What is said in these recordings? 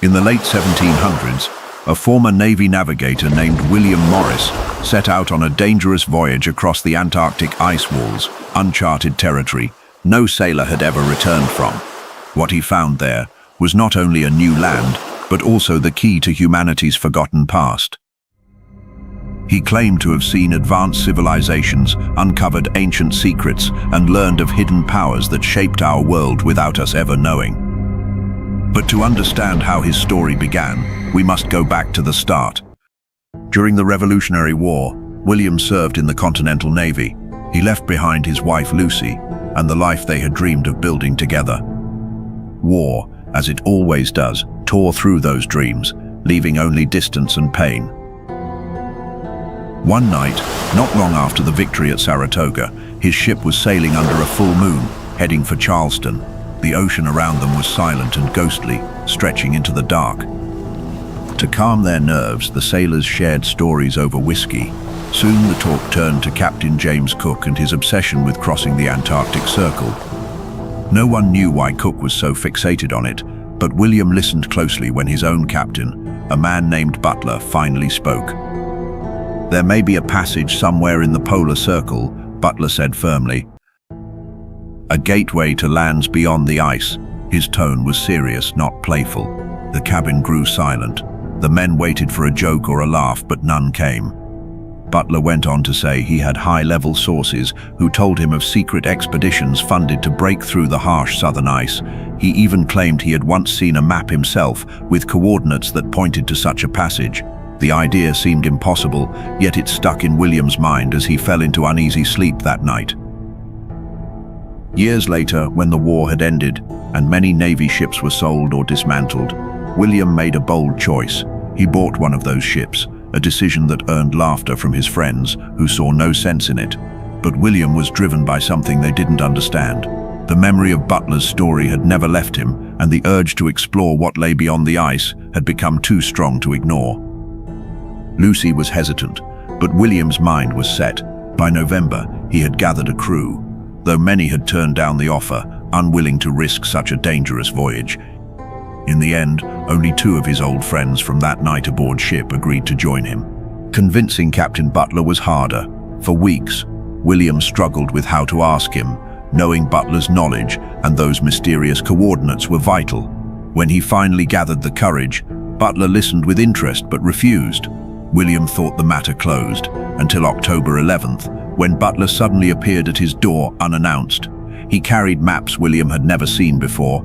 In the late 1700s, a former Navy navigator named William Morris set out on a dangerous voyage across the Antarctic ice walls, uncharted territory no sailor had ever returned from. What he found there was not only a new land, but also the key to humanity's forgotten past. He claimed to have seen advanced civilizations, uncovered ancient secrets, and learned of hidden powers that shaped our world without us ever knowing. But to understand how his story began, we must go back to the start. During the Revolutionary War, William served in the Continental Navy. He left behind his wife Lucy and the life they had dreamed of building together. War, as it always does, tore through those dreams, leaving only distance and pain. One night, not long after the victory at Saratoga, his ship was sailing under a full moon, heading for Charleston. The ocean around them was silent and ghostly, stretching into the dark. To calm their nerves, the sailors shared stories over whiskey. Soon the talk turned to Captain James Cook and his obsession with crossing the Antarctic Circle. No one knew why Cook was so fixated on it, but William listened closely when his own captain, a man named Butler, finally spoke. "There may be a passage somewhere in the polar circle," Butler said firmly. "A gateway to lands beyond the ice." His tone was serious, not playful. The cabin grew silent. The men waited for a joke or a laugh, but none came. Butler went on to say he had high-level sources who told him of secret expeditions funded to break through the harsh southern ice. He even claimed he had once seen a map himself with coordinates that pointed to such a passage. The idea seemed impossible, yet it stuck in William's mind as he fell into uneasy sleep that night. Years later, when the war had ended and many Navy ships were sold or dismantled, William made a bold choice. He bought one of those ships, a decision that earned laughter from his friends who saw no sense in it. But William was driven by something they didn't understand. The memory of Butler's story had never left him, and the urge to explore what lay beyond the ice had become too strong to ignore. Lucy was hesitant, but William's mind was set. By November, he had gathered a crew. Though many had turned down the offer, unwilling to risk such a dangerous voyage. In the end, only 2 of his old friends from that night aboard ship agreed to join him. Convincing Captain Butler was harder. For weeks, William struggled with how to ask him. Knowing Butler's knowledge and those mysterious coordinates were vital. When he finally gathered the courage, Butler listened with interest but refused. William thought the matter closed, until October 11th, when Butler suddenly appeared at his door unannounced. He carried maps William had never seen before,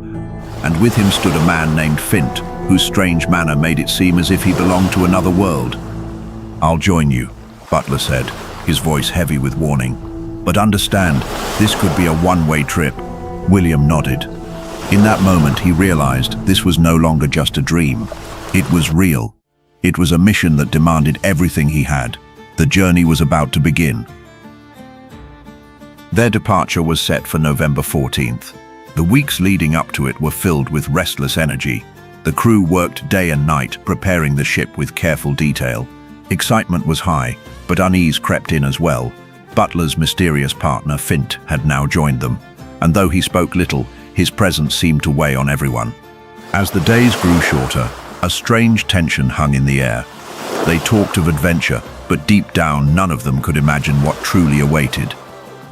and with him stood a man named Fint, whose strange manner made it seem as if he belonged to another world. "I'll join you," Butler said, his voice heavy with warning. "But understand, this could be a one-way trip." William nodded. In that moment, he realized this was no longer just a dream. It was real. It was a mission that demanded everything he had. The journey was about to begin. Their departure was set for November 14th. The weeks leading up to it were filled with restless energy. The crew worked day and night, preparing the ship with careful detail. Excitement was high, but unease crept in as well. Butler's mysterious partner, Fint, had now joined them, and though he spoke little, his presence seemed to weigh on everyone. As the days grew shorter, a strange tension hung in the air. They talked of adventure, but deep down, none of them could imagine what truly awaited.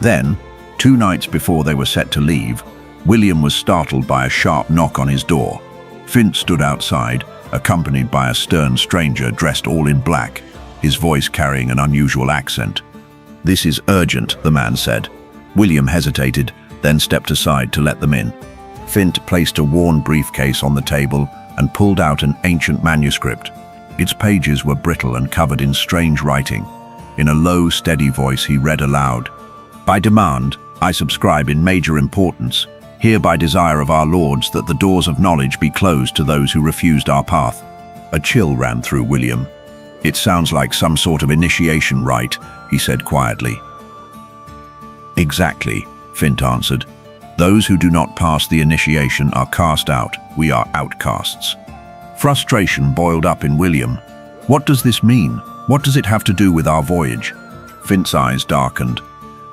Then, 2 nights before they were set to leave, William was startled by a sharp knock on his door. Fint stood outside, accompanied by a stern stranger dressed all in black, his voice carrying an unusual accent. "This is urgent," the man said. William hesitated, then stepped aside to let them in. Fint placed a worn briefcase on the table and pulled out an ancient manuscript. Its pages were brittle and covered in strange writing. In a low, steady voice, he read aloud, "By demand, I subscribe in major importance. Hereby desire of our lords that the doors of knowledge be closed to those who refused our path." A chill ran through William. "It sounds like some sort of initiation rite," he said quietly. "Exactly," Fint answered. "Those who do not pass the initiation are cast out. We are outcasts." Frustration boiled up in William. "What does this mean? What does it have to do with our voyage?" Fint's eyes darkened.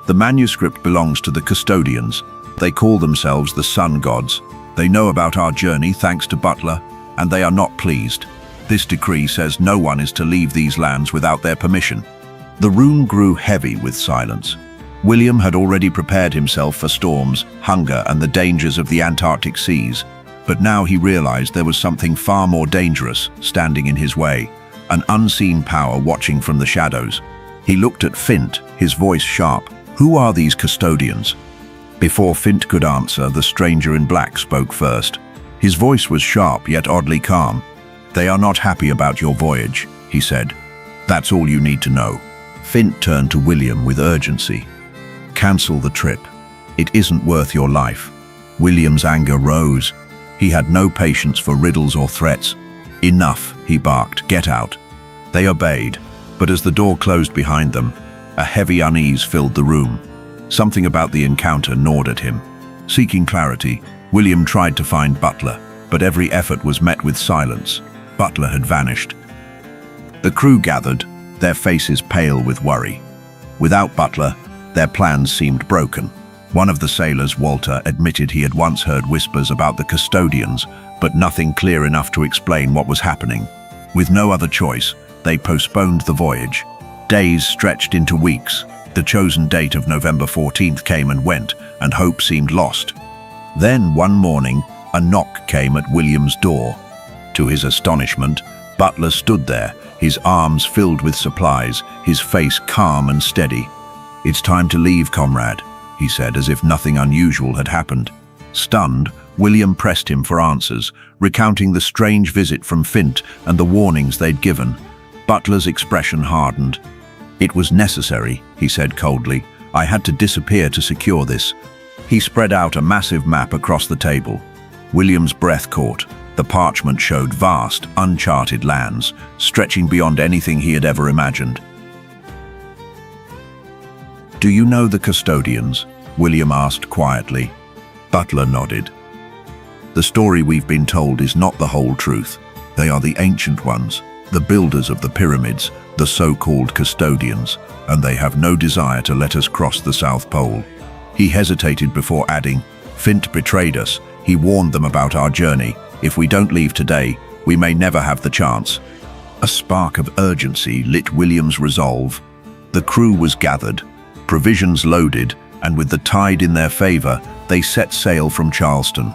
"The manuscript belongs to the Custodians. They call themselves the Sun Gods. They know about our journey thanks to Butler, and they are not pleased. This decree says no one is to leave these lands without their permission. The room grew heavy with silence. William had already prepared himself for storms, hunger, and the dangers of the Antarctic seas. But now he realized there was something far more dangerous standing in his way, an unseen power watching from the shadows. He looked at Fint, his voice sharp. "Who are these custodians?" Before Fint could answer, the stranger in black spoke first. His voice was sharp yet oddly calm. "They are not happy about your voyage," he said. "That's all you need to know." Fint turned to William with urgency. "Cancel the trip. It isn't worth your life." William's anger rose. He had no patience for riddles or threats. "Enough," he barked. "Get out." They obeyed, but as the door closed behind them, a heavy unease filled the room. Something about the encounter gnawed at him. Seeking clarity, William tried to find Butler, but every effort was met with silence. Butler had vanished. The crew gathered, their faces pale with worry. Without Butler, their plans seemed broken. One of the sailors, Walter, admitted he had once heard whispers about the Custodians, but nothing clear enough to explain what was happening. With no other choice, they postponed the voyage. Days stretched into weeks. The chosen date of November 14th came and went, and hope seemed lost. Then, one morning, a knock came at William's door. To his astonishment, Butler stood there, his arms filled with supplies, his face calm and steady. "It's time to leave, comrade," he said, as if nothing unusual had happened. Stunned, William pressed him for answers, recounting the strange visit from Fint and the warnings they'd given. Butler's expression hardened. "It was necessary," he said coldly. "I had to disappear to secure this." He spread out a massive map across the table. William's breath caught. The parchment showed vast, uncharted lands, stretching beyond anything he had ever imagined. "Do you know the Custodians?" William asked quietly. Butler nodded. "The story we've been told is not the whole truth. They are the ancient ones, the builders of the pyramids, the so-called Custodians, and they have no desire to let us cross the South Pole." He hesitated before adding, "Fint betrayed us. He warned them about our journey. If we don't leave today, we may never have the chance." A spark of urgency lit William's resolve. The crew was gathered, provisions loaded, and with the tide in their favor, they set sail from Charleston.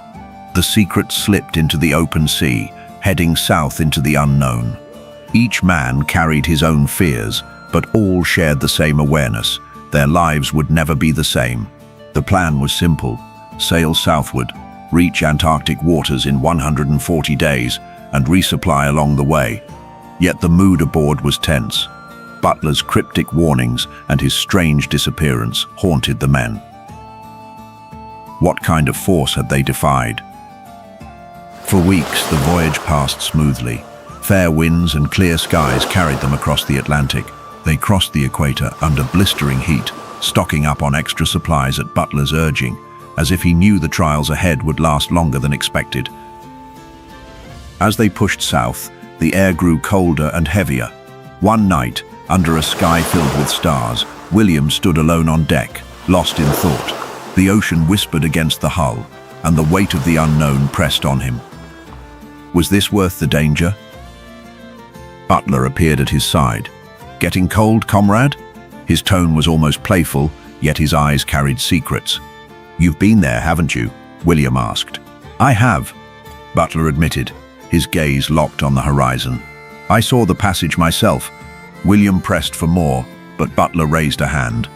The Secret slipped into the open sea, heading south into the unknown. Each man carried his own fears, but all shared the same awareness. Their lives would never be the same. The plan was simple: sail southward, reach Antarctic waters in 140 days, and resupply along the way. Yet the mood aboard was tense. Butler's cryptic warnings and his strange disappearance haunted the men. What kind of force had they defied? For weeks, the voyage passed smoothly. Fair winds and clear skies carried them across the Atlantic. They crossed the equator under blistering heat, stocking up on extra supplies at Butler's urging, as if he knew the trials ahead would last longer than expected. As they pushed south, the air grew colder and heavier. One night, under a sky filled with stars, William stood alone on deck, lost in thought. The ocean whispered against the hull, and the weight of the unknown pressed on him. Was this worth the danger? Butler appeared at his side. "Getting cold, comrade?" His tone was almost playful, yet his eyes carried secrets. "You've been there, haven't you?" William asked. "I have," Butler admitted, his gaze locked on the horizon. "I saw the passage myself." William pressed for more, but Butler raised a hand.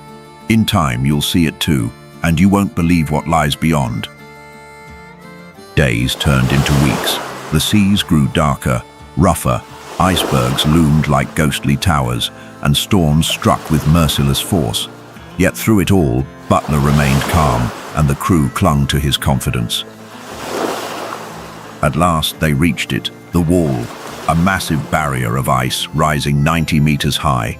"In time, you'll see it too, and you won't believe what lies beyond." Days turned into weeks. The seas grew darker, rougher, icebergs loomed like ghostly towers, and storms struck with merciless force. Yet through it all, Butler remained calm, and the crew clung to his confidence. At last they reached it, the wall, a massive barrier of ice rising 90 meters high.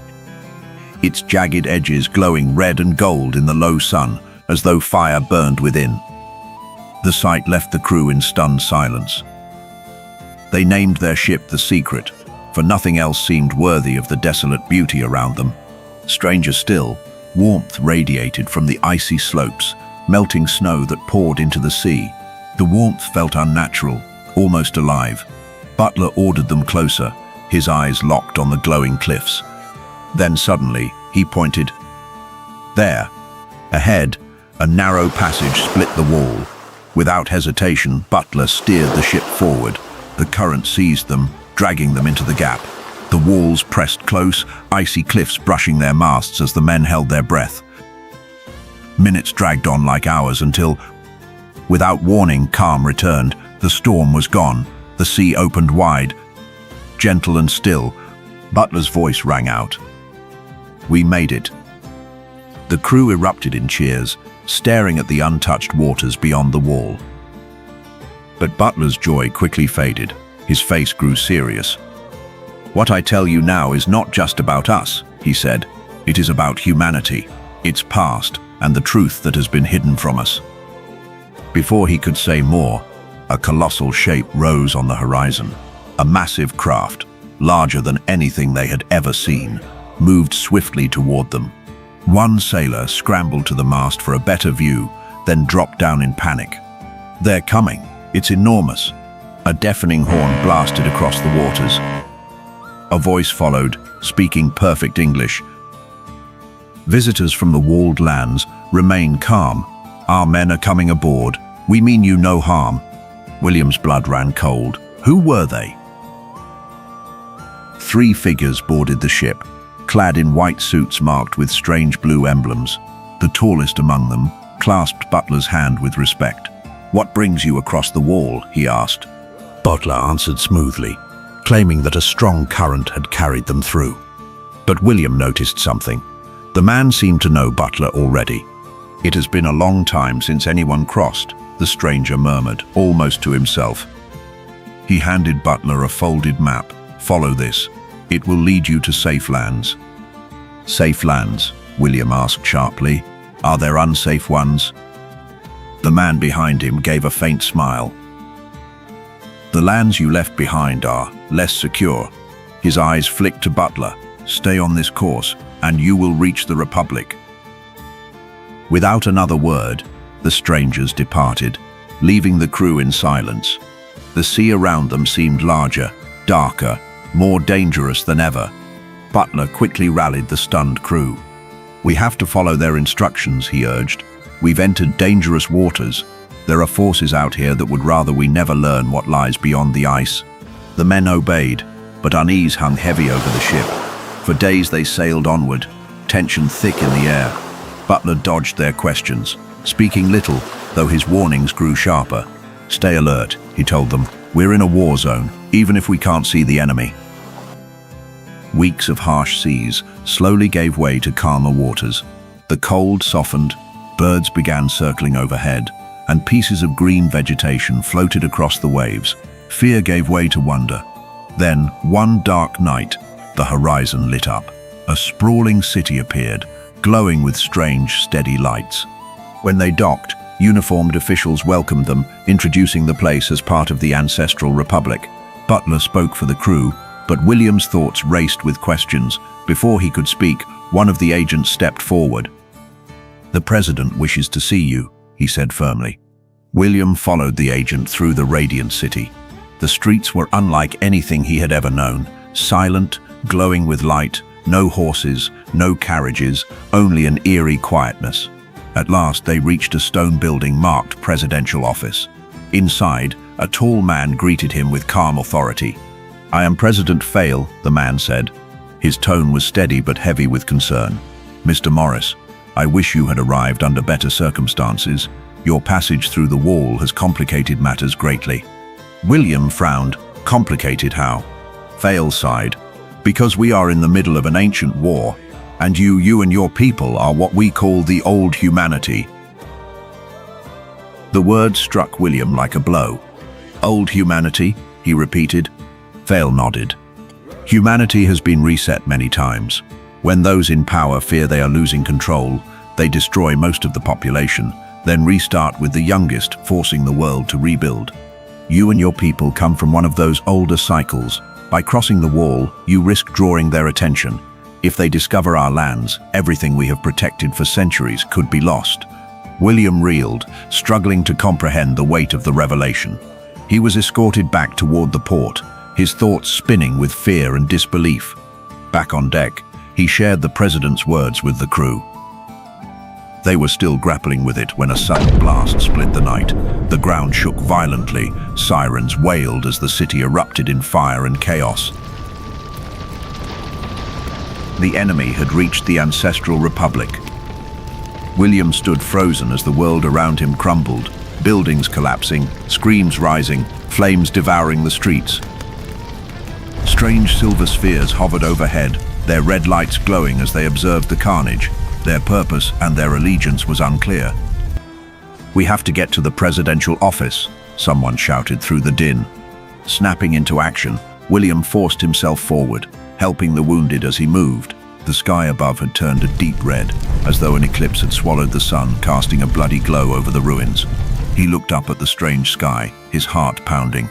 Its jagged edges glowing red and gold in the low sun, as though fire burned within. The sight left the crew in stunned silence. They named their ship the Secret, for nothing else seemed worthy of the desolate beauty around them. Stranger still, warmth radiated from the icy slopes, melting snow that poured into the sea. The warmth felt unnatural, almost alive. Butler ordered them closer, his eyes locked on the glowing cliffs. Then suddenly, he pointed. There, ahead, a narrow passage split the wall. Without hesitation, Butler steered the ship forward. The current seized them, dragging them into the gap. The walls pressed close, icy cliffs brushing their masts as the men held their breath. Minutes dragged on like hours until, without warning, calm returned. The storm was gone. The sea opened wide. Gentle and still, Butler's voice rang out. We made it. The crew erupted in cheers, staring at the untouched waters beyond the wall. But Butler's joy quickly faded. His face grew serious. What I tell you now is not just about us, he said. It is about humanity, its past, and the truth that has been hidden from us. Before he could say more, a colossal shape rose on the horizon. A massive craft, larger than anything they had ever seen, moved swiftly toward them. One sailor scrambled to the mast for a better view, then dropped down in panic. They're coming. It's enormous. A deafening horn blasted across the waters. A voice followed, speaking perfect English. Visitors from the walled lands, remain calm. Our men are coming aboard. We mean you no harm. William's blood ran cold. Who were they? 3 figures boarded the ship, clad in white suits marked with strange blue emblems. The tallest among them clasped Butler's hand with respect. What brings you across the wall? He asked. Butler answered smoothly, claiming that a strong current had carried them through. But William noticed something. The man seemed to know Butler already. It has been a long time since anyone crossed, the stranger murmured, almost to himself. He handed Butler a folded map. Follow this. It will lead you to safe lands. Safe lands? William asked sharply. Are there unsafe ones? The man behind him gave a faint smile. The lands you left behind are less secure. His eyes flicked to Butler. Stay on this course, and you will reach the Republic. Without another word, the strangers departed, leaving the crew in silence. The sea around them seemed larger, darker, more dangerous than ever. Butler quickly rallied the stunned crew. We have to follow their instructions, he urged. We've entered dangerous waters. There are forces out here that would rather we never learn what lies beyond the ice. The men obeyed, but unease hung heavy over the ship. For days they sailed onward, tension thick in the air. Butler dodged their questions, speaking little, though his warnings grew sharper. Stay alert, he told them. We're in a war zone, even if we can't see the enemy. Weeks of harsh seas slowly gave way to calmer waters. The cold softened, birds began circling overhead, and pieces of green vegetation floated across the waves. Fear gave way to wonder. Then, one dark night, the horizon lit up. A sprawling city appeared, glowing with strange, steady lights. When they docked, uniformed officials welcomed them, introducing the place as part of the ancestral republic. Butler spoke for the crew, but William's thoughts raced with questions. Before he could speak, one of the agents stepped forward. The president wishes to see you, he said firmly. William followed the agent through the radiant city. The streets were unlike anything he had ever known, silent, glowing with light, no horses, no carriages, only an eerie quietness. At last they reached a stone building marked Presidential Office. Inside, a tall man greeted him with calm authority. I am President Fail, the man said. His tone was steady but heavy with concern. Mr. Morris, I wish you had arrived under better circumstances. Your passage through the wall has complicated matters greatly. William frowned. Complicated how? Fail sighed. Because we are in the middle of an ancient war, and you and your people are what we call the old humanity. The word struck William like a blow. Old humanity, he repeated. Fail nodded. Humanity has been reset many times. When those in power fear they are losing control, they destroy most of the population, then restart with the youngest, forcing the world to rebuild. You and your people come from one of those older cycles. By crossing the wall, you risk drawing their attention. If they discover our lands, everything we have protected for centuries could be lost. William reeled, struggling to comprehend the weight of the revelation. He was escorted back toward the port, his thoughts spinning with fear and disbelief. Back on deck, he shared the president's words with the crew. They were still grappling with it when a sudden blast split the night. The ground shook violently, sirens wailed as the city erupted in fire and chaos. The enemy had reached the ancestral republic. William stood frozen as the world around him crumbled, buildings collapsing, screams rising, flames devouring the streets. Strange silver spheres hovered overhead, their red lights glowing as they observed the carnage. Their purpose and their allegiance was unclear. "We have to get to the presidential office," someone shouted through the din. Snapping into action, William forced himself forward, helping the wounded as he moved. The sky above had turned a deep red, as though an eclipse had swallowed the sun, casting a bloody glow over the ruins. He looked up at the strange sky, his heart pounding.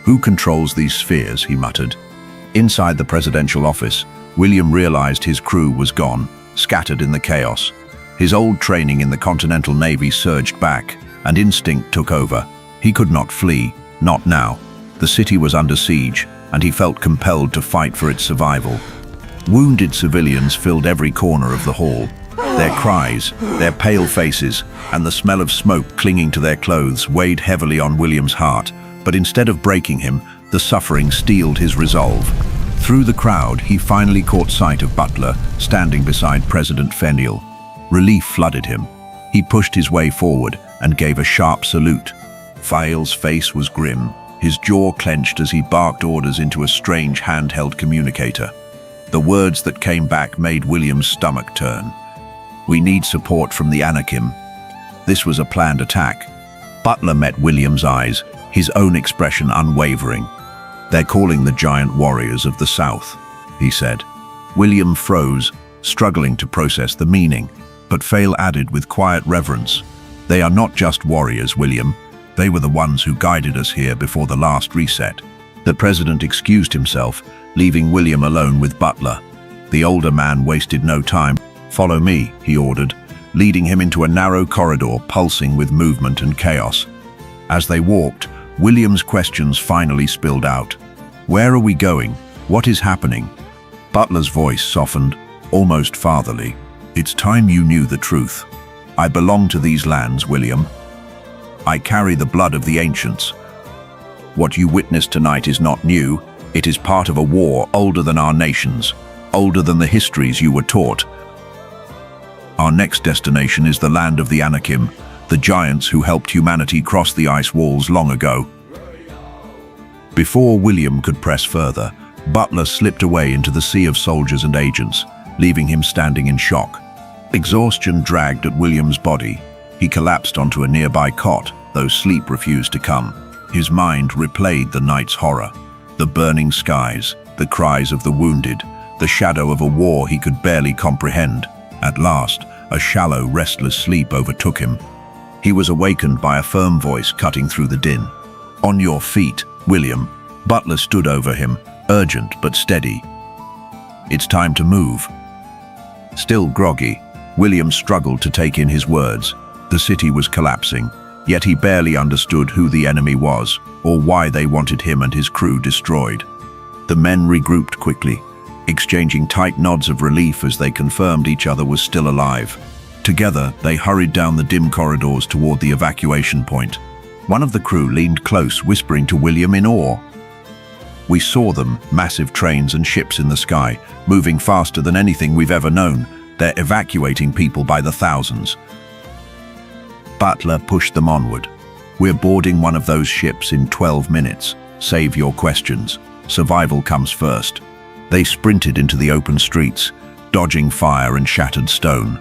"Who controls these spheres?" he muttered. Inside the presidential office, William realized his crew was gone, scattered in the chaos. His old training in the Continental Navy surged back, and instinct took over. He could not flee, not now. The city was under siege, and he felt compelled to fight for its survival. Wounded civilians filled every corner of the hall. Their cries, their pale faces, and the smell of smoke clinging to their clothes weighed heavily on William's heart, but instead of breaking him, the suffering steeled his resolve. Through the crowd, he finally caught sight of Butler, standing beside President Feniel. Relief flooded him. He pushed his way forward and gave a sharp salute. Feniel's face was grim, his jaw clenched as he barked orders into a strange handheld communicator. The words that came back made William's stomach turn. "We need support from the Anakim." This was a planned attack. Butler met William's eyes, his own expression unwavering. "They're calling the giant warriors of the South," he said. William froze, struggling to process the meaning, but Fale added with quiet reverence, "They are not just warriors, William. They were the ones who guided us here before the last reset." The president excused himself, leaving William alone with Butler. The older man wasted no time. "Follow me," he ordered, leading him into a narrow corridor pulsing with movement and chaos. As they walked, William's questions finally spilled out. "Where are we going? What is happening?" Butler's voice softened, almost fatherly. "It's time you knew the truth. I belong to these lands, William. I carry the blood of the ancients. What you witnessed tonight is not new. It is part of a war older than our nations, older than the histories you were taught. Our next destination is the land of the Anakim, the giants who helped humanity cross the ice walls long ago." Before William could press further, Butler slipped away into the sea of soldiers and agents, leaving him standing in shock. Exhaustion dragged at William's body. He collapsed onto a nearby cot, though sleep refused to come. His mind replayed the night's horror, the burning skies, the cries of the wounded, the shadow of a war he could barely comprehend. At last, a shallow, restless sleep overtook him. He was awakened by a firm voice cutting through the din. "On your feet, William." Butler stood over him, urgent but steady. "It's time to move." Still groggy, William struggled to take in his words. The city was collapsing, yet he barely understood who the enemy was or why they wanted him and his crew destroyed. The men regrouped quickly, exchanging tight nods of relief as they confirmed each other was still alive. Together, they hurried down the dim corridors toward the evacuation point. One of the crew leaned close, whispering to William in awe. "We saw them, massive trains and ships in the sky, moving faster than anything we've ever known. They're evacuating people by the thousands." Butler pushed them onward. "We're boarding one of those ships in 12 minutes. Save your questions. Survival comes first." They sprinted into the open streets, dodging fire and shattered stone.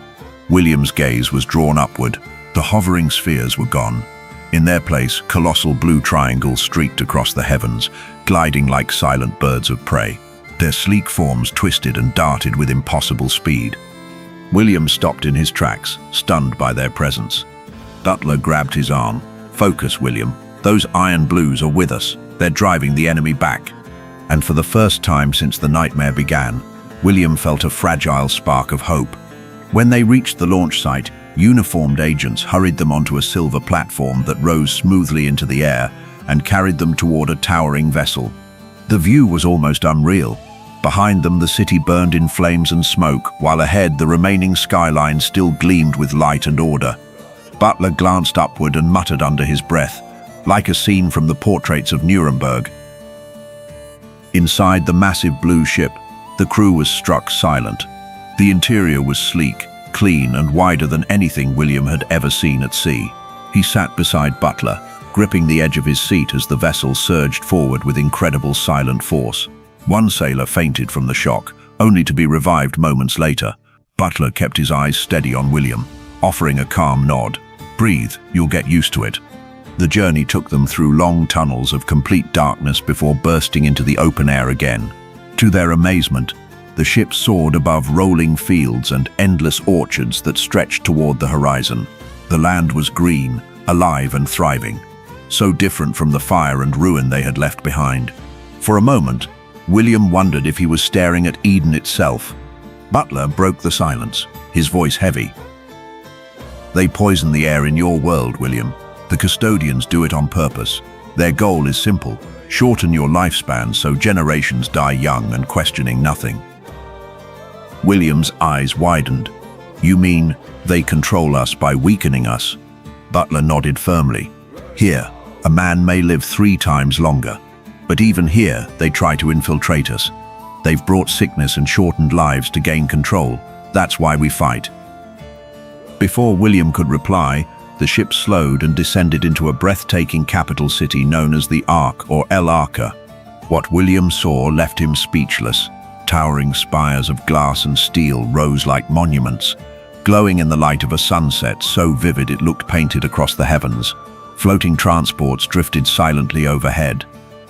William's gaze was drawn upward. The hovering spheres were gone. In their place, colossal blue triangles streaked across the heavens, gliding like silent birds of prey. Their sleek forms twisted and darted with impossible speed. William stopped in his tracks, stunned by their presence. Butler grabbed his arm. "Focus, William. Those iron blues are with us. They're driving the enemy back." And for the first time since the nightmare began, William felt a fragile spark of hope. When they reached the launch site, uniformed agents hurried them onto a silver platform that rose smoothly into the air and carried them toward a towering vessel. The view was almost unreal. Behind them, the city burned in flames and smoke, while ahead, the remaining skyline still gleamed with light and order. Butler glanced upward and muttered under his breath, like a scene from the portraits of Nuremberg. Inside the massive blue ship, the crew was struck silent. The interior was sleek, clean, and wider than anything William had ever seen at sea. He sat beside Butler, gripping the edge of his seat as the vessel surged forward with incredible silent force. One sailor fainted from the shock, only to be revived moments later. Butler kept his eyes steady on William, offering a calm nod. "Breathe, you'll get used to it." The journey took them through long tunnels of complete darkness before bursting into the open air again. To their amazement, the ship soared above rolling fields and endless orchards that stretched toward the horizon. The land was green, alive and thriving, so different from the fire and ruin they had left behind. For a moment, William wondered if he was staring at Eden itself. Butler broke the silence, his voice heavy. "They poison the air in your world, William. The Custodians do it on purpose. Their goal is simple: shorten your lifespan so generations die young and questioning nothing." William's eyes widened. "You mean they control us by weakening us?" Butler nodded firmly. "Here, a man may live 3 times longer, but even here they try to infiltrate us. They've brought sickness and shortened lives to gain control. That's why we fight." Before William could reply, the ship slowed and descended into a breathtaking capital city known as the Ark, or El Arca. What William saw left him speechless. Towering spires of glass and steel rose like monuments, glowing in the light of a sunset so vivid it looked painted across the heavens. Floating transports drifted silently overhead.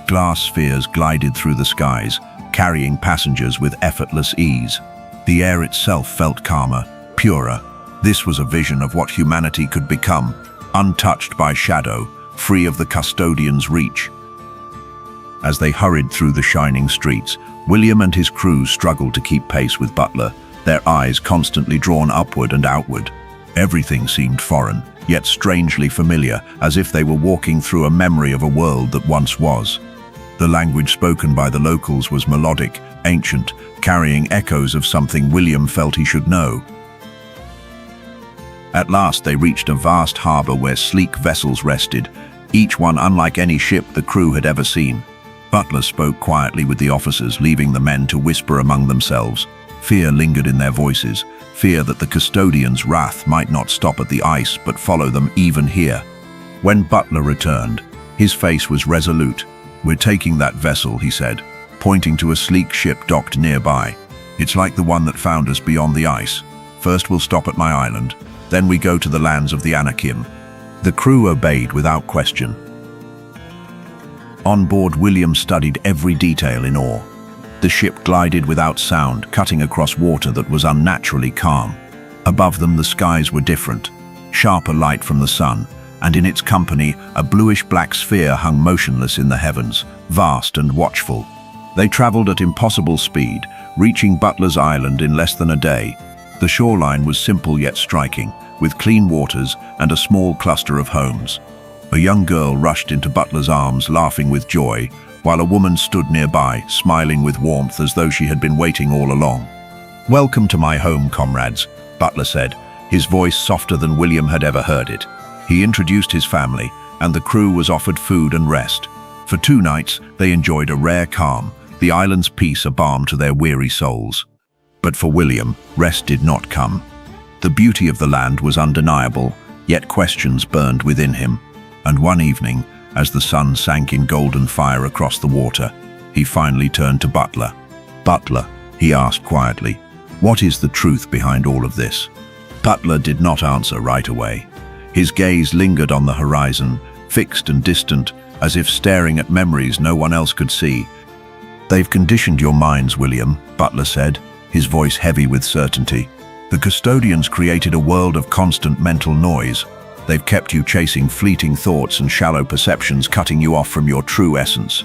Glass spheres glided through the skies, carrying passengers with effortless ease. The air itself felt calmer, purer. This was a vision of what humanity could become, untouched by shadow, free of the Custodians' reach. As they hurried through the shining streets, William and his crew struggled to keep pace with Butler, their eyes constantly drawn upward and outward. Everything seemed foreign, yet strangely familiar, as if they were walking through a memory of a world that once was. The language spoken by the locals was melodic, ancient, carrying echoes of something William felt he should know. At last they reached a vast harbor where sleek vessels rested, each one unlike any ship the crew had ever seen. Butler spoke quietly with the officers, leaving the men to whisper among themselves. Fear lingered in their voices, fear that the Custodians' wrath might not stop at the ice but follow them even here. When Butler returned, his face was resolute. "We're taking that vessel," he said, pointing to a sleek ship docked nearby. "It's like the one that found us beyond the ice. First we'll stop at my island, then we go to the lands of the Anakim." The crew obeyed without question. On board, William studied every detail in awe. The ship glided without sound, cutting across water that was unnaturally calm. Above them, the skies were different, sharper light from the sun, and in its company, a bluish-black sphere hung motionless in the heavens, vast and watchful. They traveled at impossible speed, reaching Butler's Island in less than a day. The shoreline was simple yet striking, with clean waters and a small cluster of homes. A young girl rushed into Butler's arms, laughing with joy, while a woman stood nearby, smiling with warmth as though she had been waiting all along. "Welcome to my home, comrades," Butler said, his voice softer than William had ever heard it. He introduced his family, and the crew was offered food and rest. For 2 nights, they enjoyed a rare calm, the island's peace a balm to their weary souls. But for William, rest did not come. The beauty of the land was undeniable, yet questions burned within him. And one evening, as the sun sank in golden fire across the water, he finally turned to Butler. "Butler," he asked quietly, "what is the truth behind all of this?" Butler did not answer right away. His gaze lingered on the horizon, fixed and distant, as if staring at memories no one else could see. "They've conditioned your minds, William," Butler said, his voice heavy with certainty. "The Custodians created a world of constant mental noise. They've kept you chasing fleeting thoughts and shallow perceptions, cutting you off from your true essence.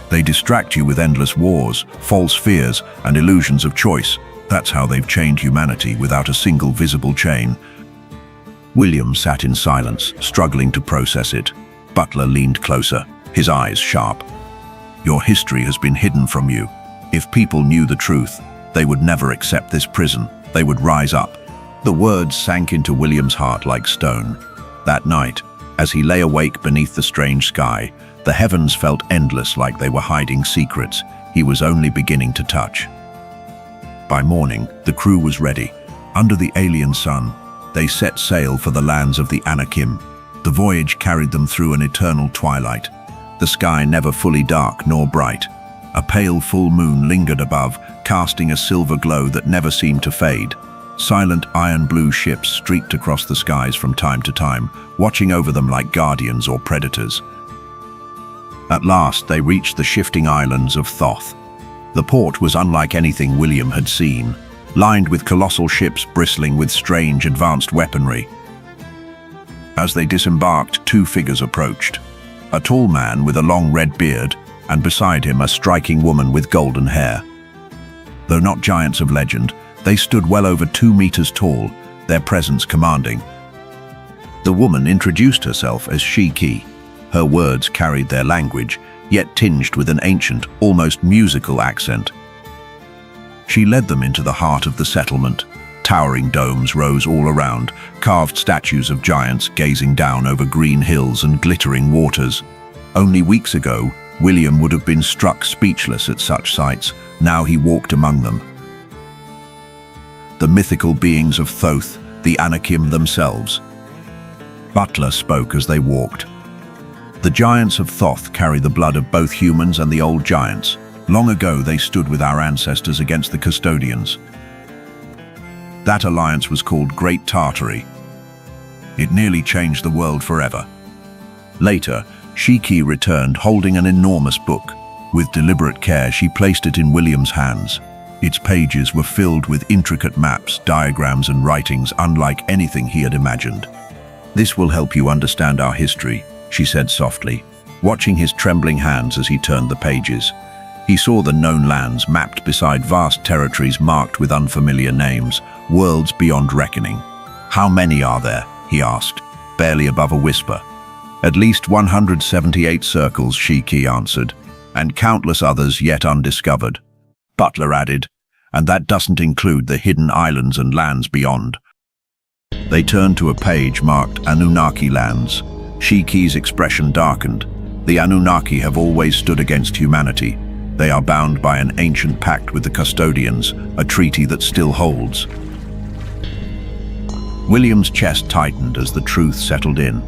They distract you with endless wars, false fears, and illusions of choice. That's how they've chained humanity without a single visible chain." William sat in silence, struggling to process it. Butler leaned closer, his eyes sharp. Your history has been hidden from you. If people knew the truth, they would never accept this prison. They would rise up." The words sank into William's heart like stone. That night, as he lay awake beneath the strange sky, the heavens felt endless, like they were hiding secrets he was only beginning to touch. By morning, the crew was ready. Under the alien sun, they set sail for the lands of the Anakim. The voyage carried them through an eternal twilight, the sky never fully dark nor bright. A pale full moon lingered above, casting a silver glow that never seemed to fade. Silent iron-blue ships streaked across the skies from time to time, watching over them like guardians or predators. At last, they reached the shifting islands of Thoth. The port was unlike anything William had seen, lined with colossal ships bristling with strange advanced weaponry. As they disembarked, two figures approached. A tall man with a long red beard, and beside him a striking woman with golden hair. Though not giants of legend, they stood well over 2 meters tall, their presence commanding. The woman introduced herself as Shiki. Her words carried their language, yet tinged with an ancient, almost musical accent. She led them into the heart of the settlement. Towering domes rose all around, carved statues of giants gazing down over green hills and glittering waters. Only weeks ago, William would have been struck speechless at such sights. Now he walked among them. The mythical beings of Thoth, the Anakim themselves. Butler spoke as they walked. The giants of Thoth carry the blood of both humans and the old giants. Long ago they stood with our ancestors against the Custodians. That alliance was called Great Tartary. It nearly changed the world forever. Later, Shiki returned holding an enormous book. With deliberate care, she placed it in William's hands. Its pages were filled with intricate maps, diagrams, and writings unlike anything he had imagined. "This will help you understand our history," she said softly, watching his trembling hands as he turned the pages. He saw the known lands mapped beside vast territories marked with unfamiliar names, worlds beyond reckoning. "How many are there?" he asked, barely above a whisper. "At least 178 circles," Shiki answered, "and countless others yet undiscovered." Butler added, "And that doesn't include the hidden islands and lands beyond." They turned to a page marked Anunnaki lands. Shiki's expression darkened. The Anunnaki have always stood against humanity. They are bound by an ancient pact with the Custodians, a treaty that still holds. William's chest tightened as the truth settled in.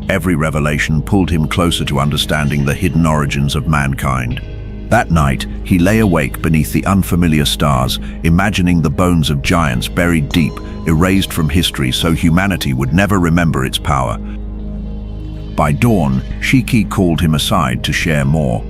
Every revelation pulled him closer to understanding the hidden origins of mankind. That night, he lay awake beneath the unfamiliar stars, imagining the bones of giants buried deep, erased from history so humanity would never remember its power. By dawn, Shiki called him aside to share more.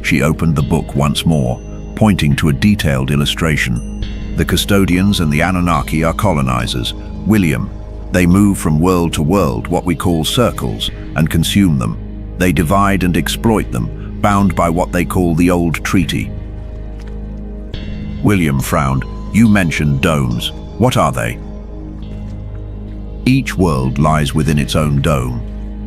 She opened the book once more, pointing to a detailed illustration. The Custodians and the Anunnaki are colonizers. William, they move from world to world, what we call circles, and consume them. They divide and exploit them, bound by what they call the Old Treaty. William frowned. "You mentioned domes. What are they?" "Each world lies within its own dome,"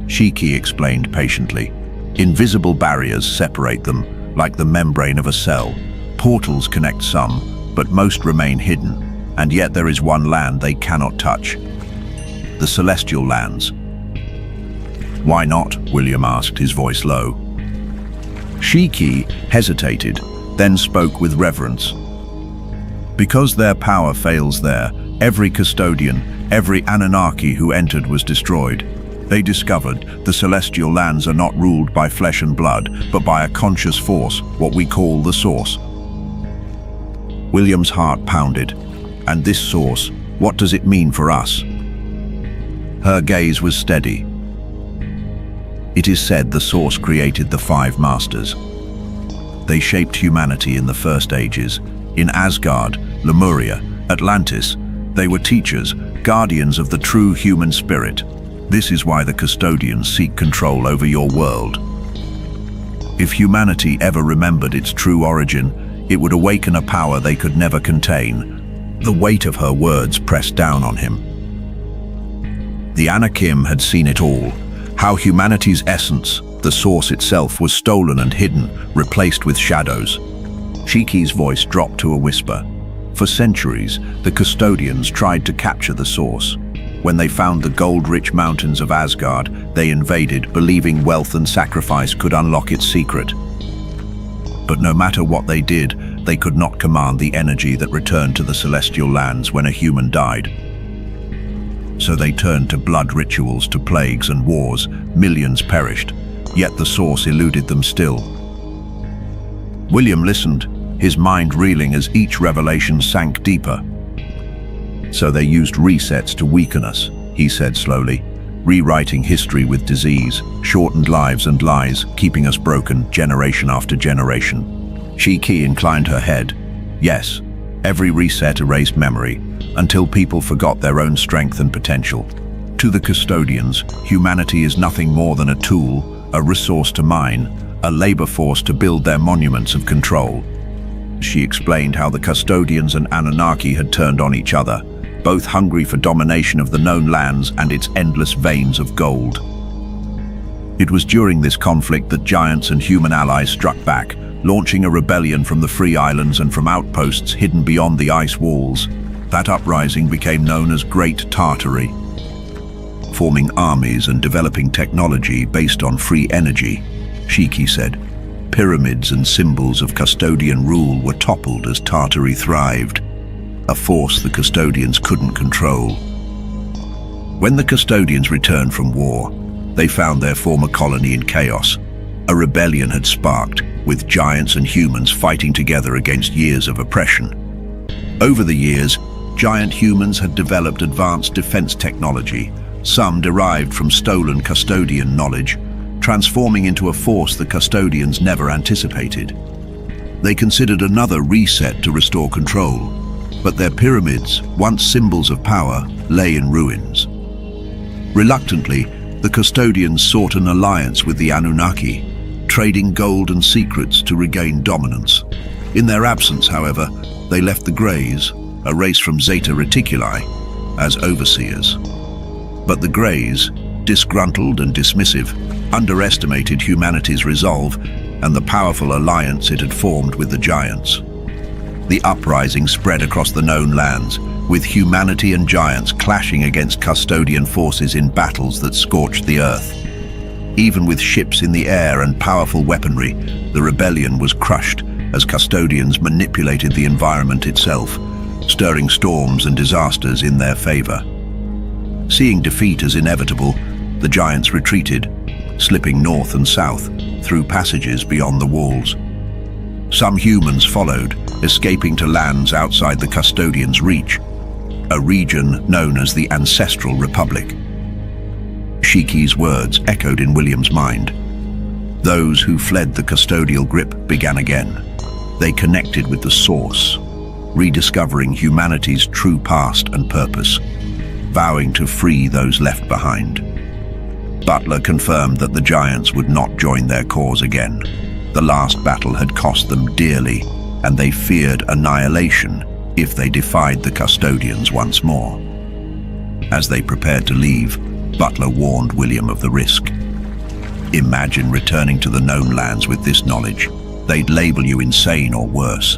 Shiki explained patiently. "Invisible barriers separate them, like the membrane of a cell. Portals connect some, but most remain hidden, and yet there is one land they cannot touch. The celestial lands." "Why not?" William asked, his voice low. Shiki hesitated, then spoke with reverence. "Because their power fails there, every Custodian, every Anunnaki who entered was destroyed. They discovered the celestial lands are not ruled by flesh and blood, but by a conscious force, what we call the Source." William's heart pounded. "And this Source, what does it mean for us?" Her gaze was steady. "It is said the Source created the 5 Masters. They shaped humanity in the first ages. In Asgard, Lemuria, Atlantis, they were teachers, guardians of the true human spirit. This is why the Custodians seek control over your world. If humanity ever remembered its true origin, it would awaken a power they could never contain." The weight of her words pressed down on him. The Anakim had seen it all, how humanity's essence, The source itself was stolen and hidden, replaced with shadows. Shiki's voice dropped to a whisper. For centuries, the Custodians tried to capture the source. When they found the gold-rich mountains of Asgard, they invaded, believing wealth and sacrifice could unlock its secret. But no matter what they did, they could not command the energy that returned to the celestial lands when a human died. So they turned to blood rituals, to plagues and wars. Millions perished, yet the source eluded them still. William listened, his mind reeling as each revelation sank deeper. So they used resets to weaken us, he said slowly, rewriting history with disease, shortened lives and lies, keeping us broken generation after generation. Shiki inclined her head. Yes, every reset erased memory, until people forgot their own strength and potential. To the Custodians, humanity is nothing more than a tool, a resource to mine, a labor force to build their monuments of control. She explained how the Custodians and Anunnaki had turned on each other, both hungry for domination of the known lands and its endless veins of gold. It was during this conflict that giants and human allies struck back, launching a rebellion from the free islands and from outposts hidden beyond the ice walls. That uprising became known as Great Tartary. Forming armies and developing technology based on free energy, Shiki said, pyramids and symbols of Custodian rule were toppled as Tartary thrived, a force the Custodians couldn't control. When the Custodians returned from war, they found their former colony in chaos. A rebellion had sparked, with giants and humans fighting together against years of oppression. Over the years, giant humans had developed advanced defense technology, some derived from stolen Custodian knowledge, transforming into a force the Custodians never anticipated. They considered another reset to restore control, but their pyramids, once symbols of power, lay in ruins. Reluctantly, the Custodians sought an alliance with the Anunnaki, trading gold and secrets to regain dominance. In their absence, however, they left the Greys, a race from Zeta Reticuli, as overseers. But the Greys, disgruntled and dismissive, underestimated humanity's resolve and the powerful alliance it had formed with the giants. The uprising spread across the known lands, with humanity and giants clashing against Custodian forces in battles that scorched the earth. Even with ships in the air and powerful weaponry, the rebellion was crushed as Custodians manipulated the environment itself, stirring storms and disasters in their favor. Seeing defeat as inevitable, the giants retreated, slipping north and south through passages beyond the walls. Some humans followed, escaping to lands outside the Custodians' reach, a region known as the Ancestral Republic. Shiki's words echoed in William's mind. Those who fled the custodial grip began again. They connected with the source, rediscovering humanity's true past and purpose, vowing to free those left behind. Butler confirmed that the giants would not join their cause again. The last battle had cost them dearly, and they feared annihilation if they defied the Custodians once more. As they prepared to leave, Butler warned William of the risk. Imagine returning to the known lands with this knowledge. They'd label you insane or worse.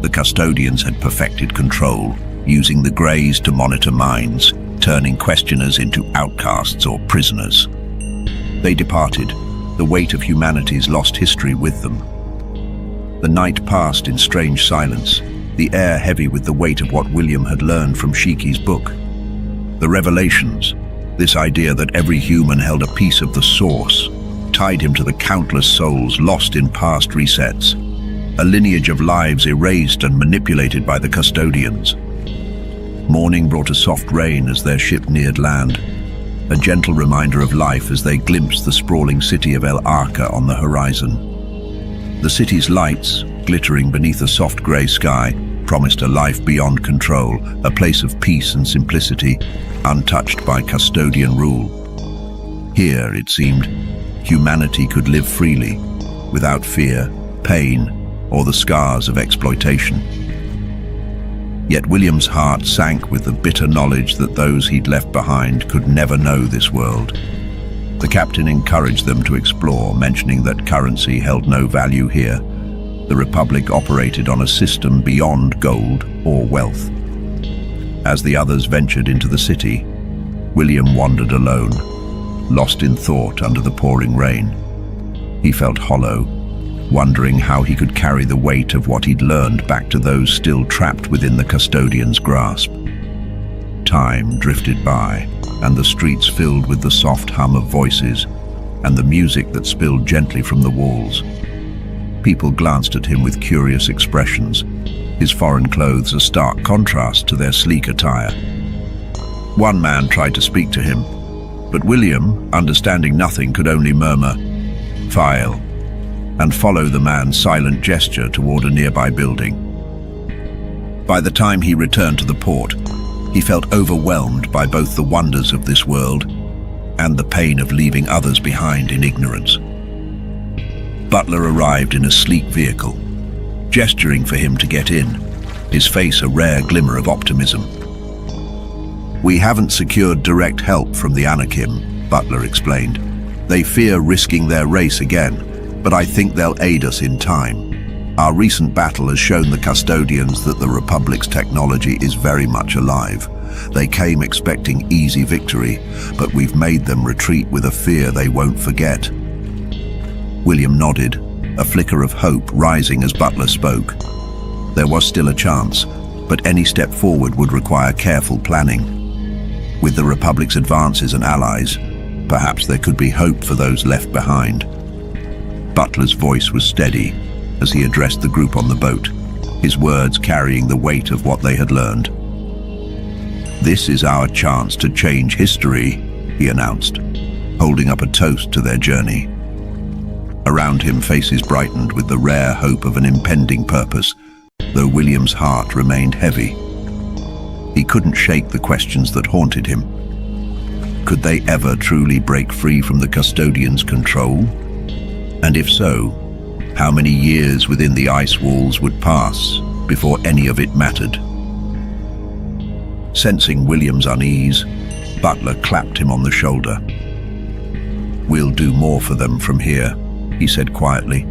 The Custodians had perfected control, using the Greys to monitor minds, turning questioners into outcasts or prisoners. They departed, the weight of humanity's lost history with them. The night passed in strange silence, the air heavy with the weight of what William had learned from Shiki's book. The revelations, this idea that every human held a piece of the source, tied him to the countless souls lost in past resets, a lineage of lives erased and manipulated by the Custodians. Morning brought a soft rain as their ship neared land, a gentle reminder of life as they glimpsed the sprawling city of El Arca on the horizon. The city's lights, glittering beneath a soft grey sky, promised a life beyond control, a place of peace and simplicity, untouched by Custodian rule. Here, it seemed, humanity could live freely, without fear, pain, or the scars of exploitation. Yet William's heart sank with the bitter knowledge that those he'd left behind could never know this world. The captain encouraged them to explore, mentioning that currency held no value here. The Republic operated on a system beyond gold or wealth. As the others ventured into the city, William wandered alone, lost in thought under the pouring rain. He felt hollow, wondering how he could carry the weight of what he'd learned back to those still trapped within the Custodians' grasp. Time drifted by, and the streets filled with the soft hum of voices and the music that spilled gently from the walls. People glanced at him with curious expressions, his foreign clothes a stark contrast to their sleek attire. One man tried to speak to him, but William, understanding nothing, could only murmur, "File," and follow the man's silent gesture toward a nearby building. By the time he returned to the port, he felt overwhelmed by both the wonders of this world and the pain of leaving others behind in ignorance. Butler arrived in a sleek vehicle, gesturing for him to get in, his face a rare glimmer of optimism. "We haven't secured direct help from the Anakim," Butler explained. "They fear risking their race again, but I think they'll aid us in time. Our recent battle has shown the Custodians that the Republic's technology is very much alive. They came expecting easy victory, but we've made them retreat with a fear they won't forget." William nodded, a flicker of hope rising as Butler spoke. There was still a chance, but any step forward would require careful planning. With the Republic's advances and allies, perhaps there could be hope for those left behind. Butler's voice was steady as he addressed the group on the boat, his words carrying the weight of what they had learned. "This is our chance to change history," he announced, holding up a toast to their journey. Around him, faces brightened with the rare hope of an impending purpose, though William's heart remained heavy. He couldn't shake the questions that haunted him. Could they ever truly break free from the Custodians' control? And if so, how many years within the ice walls would pass before any of it mattered? Sensing William's unease, Butler clapped him on the shoulder. "We'll do more for them from here," he said quietly,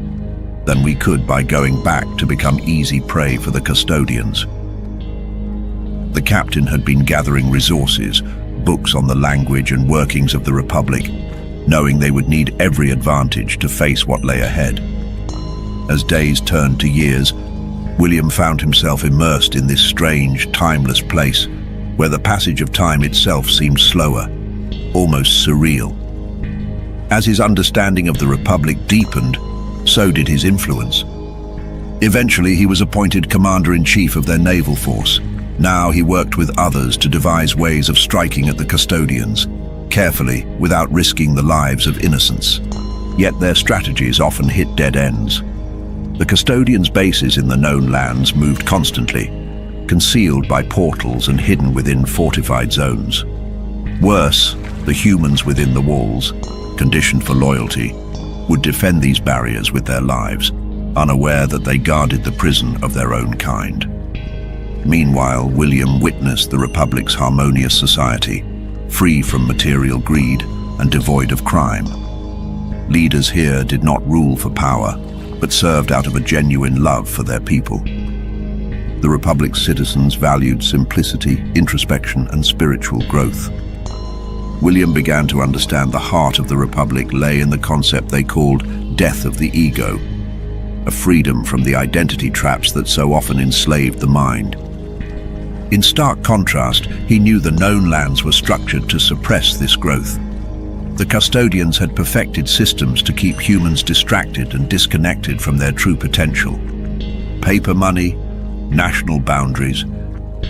"than we could by going back to become easy prey for the Custodians." The captain had been gathering resources, books on the language and workings of the Republic, knowing they would need every advantage to face what lay ahead. As days turned to years, William found himself immersed in this strange, timeless place, where the passage of time itself seemed slower, almost surreal. As his understanding of the Republic deepened, so did his influence. Eventually, he was appointed commander-in-chief of their naval force. Now he worked with others to devise ways of striking at the Custodians, carefully, without risking the lives of innocents. Yet their strategies often hit dead ends. The Custodians' bases in the known lands moved constantly, concealed by portals and hidden within fortified zones. Worse, the humans within the walls, conditioned for loyalty, would defend these barriers with their lives, unaware that they guarded the prison of their own kind. Meanwhile, William witnessed the Republic's harmonious society, free from material greed and devoid of crime. Leaders here did not rule for power, but served out of a genuine love for their people. The Republic's citizens valued simplicity, introspection, and spiritual growth. William began to understand the heart of the Republic lay in the concept they called death of the ego, a freedom from the identity traps that so often enslaved the mind. In stark contrast, he knew the known lands were structured to suppress this growth. The Custodians had perfected systems to keep humans distracted and disconnected from their true potential. Paper money, national boundaries,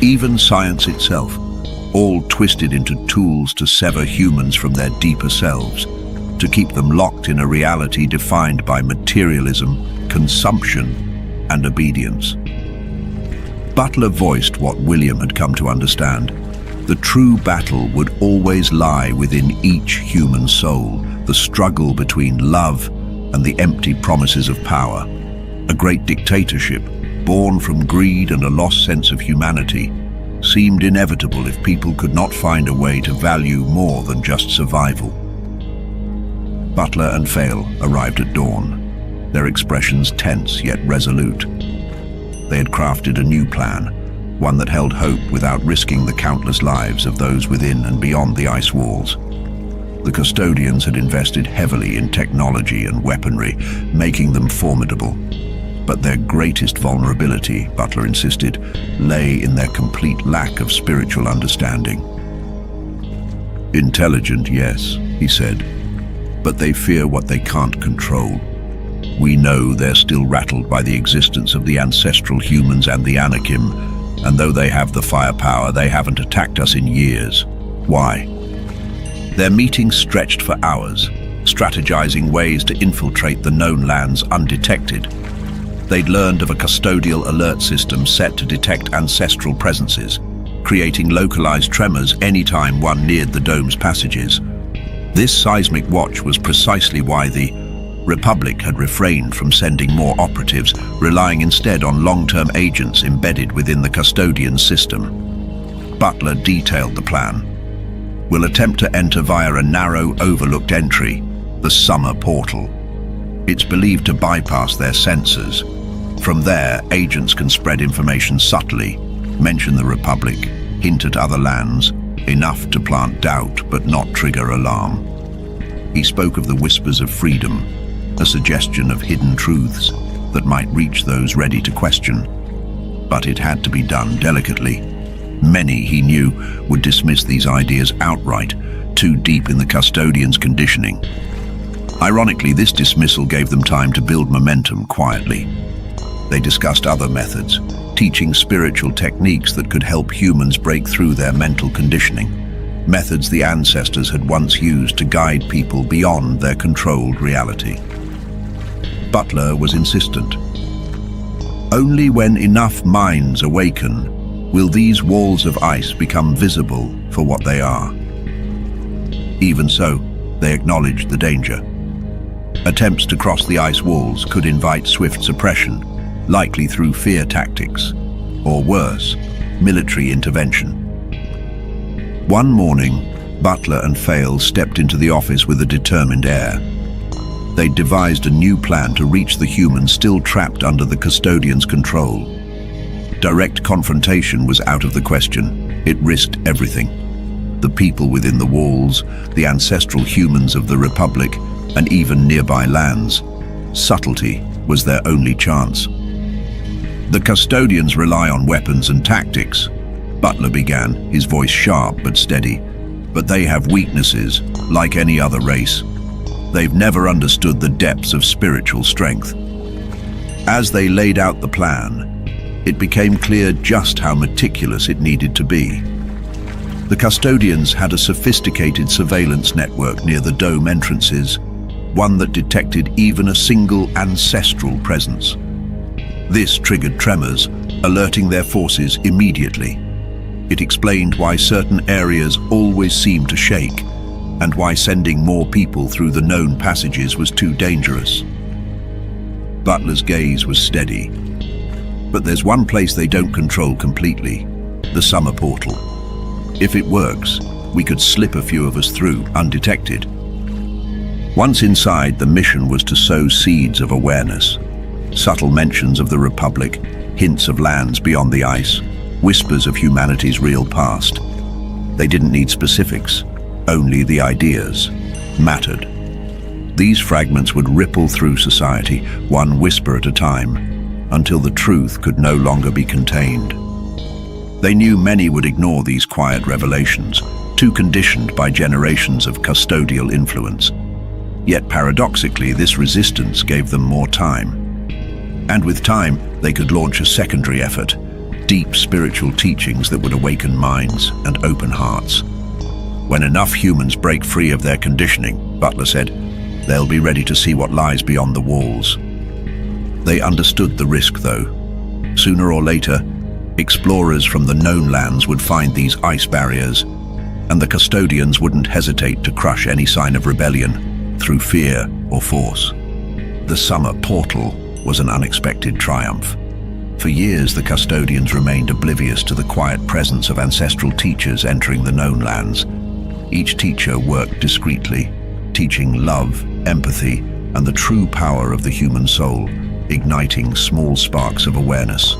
even science itself, all twisted into tools to sever humans from their deeper selves, to keep them locked in a reality defined by materialism, consumption, and obedience. Butler voiced what William had come to understand. The true battle would always lie within each human soul, the struggle between love and the empty promises of power. A great dictatorship, born from greed and a lost sense of humanity, seemed inevitable if people could not find a way to value more than just survival. Butler and Fail arrived at dawn, their expressions tense yet resolute. They had crafted a new plan, one that held hope without risking the countless lives of those within and beyond the ice walls. The Custodians had invested heavily in technology and weaponry, making them formidable. But their greatest vulnerability, Butler insisted, lay in their complete lack of spiritual understanding. Intelligent, yes, he said, but they fear what they can't control. We know they're still rattled by the existence of the ancestral humans and the Anakim, and though they have the firepower, they haven't attacked us in years. Why? Their meetings stretched for hours, strategizing ways to infiltrate the known lands undetected. They'd learned of a custodial alert system set to detect ancestral presences, creating localized tremors anytime one neared the dome's passages. This seismic watch was precisely why the Republic had refrained from sending more operatives, relying instead on long-term agents embedded within the Custodian system. Butler detailed the plan. We'll attempt to enter via a narrow, overlooked entry, the summer portal. It's believed to bypass their sensors. From there, agents can spread information subtly, mention the Republic, hint at other lands, enough to plant doubt but not trigger alarm. He spoke of the whispers of freedom, a suggestion of hidden truths that might reach those ready to question. But it had to be done delicately. Many, he knew, would dismiss these ideas outright, too deep in the Custodians' conditioning. Ironically, this dismissal gave them time to build momentum quietly. They discussed other methods, teaching spiritual techniques that could help humans break through their mental conditioning, methods the ancestors had once used to guide people beyond their controlled reality. Butler was insistent. Only when enough minds awaken will these walls of ice become visible for what they are. Even so, they acknowledged the danger. Attempts to cross the ice walls could invite swift suppression, likely through fear tactics, or worse, military intervention. One morning, Butler and Fail stepped into the office with a determined air. They'd devised a new plan to reach the humans still trapped under the Custodians' control. Direct confrontation was out of the question. It risked everything. The people within the walls, the ancestral humans of the Republic, and even nearby lands. Subtlety was their only chance. The Custodians rely on weapons and tactics, Butler began, his voice sharp but steady. But they have weaknesses, like any other race. They've never understood the depths of spiritual strength. As they laid out the plan, it became clear just how meticulous it needed to be. The Custodians had a sophisticated surveillance network near the dome entrances, one that detected even a single ancestral presence. This triggered tremors, alerting their forces immediately. It explained why certain areas always seemed to shake, and why sending more people through the known passages was too dangerous. Butler's gaze was steady. But there's one place they don't control completely, the summer portal. If it works, we could slip a few of us through undetected. Once inside, the mission was to sow seeds of awareness. Subtle mentions of the Republic, hints of lands beyond the ice, whispers of humanity's real past. They didn't need specifics, only the ideas mattered. These fragments would ripple through society, one whisper at a time, until the truth could no longer be contained. They knew many would ignore these quiet revelations, too conditioned by generations of custodial influence. Yet paradoxically, this resistance gave them more time. And with time, they could launch a secondary effort, deep spiritual teachings that would awaken minds and open hearts. When enough humans break free of their conditioning, Butler said, they'll be ready to see what lies beyond the walls. They understood the risk, though. Sooner or later, explorers from the known lands would find these ice barriers, and the Custodians wouldn't hesitate to crush any sign of rebellion through fear or force. The summer portal was an unexpected triumph. For years, the Custodians remained oblivious to the quiet presence of ancestral teachers entering the known lands. Each teacher worked discreetly, teaching love, empathy, and the true power of the human soul, igniting small sparks of awareness.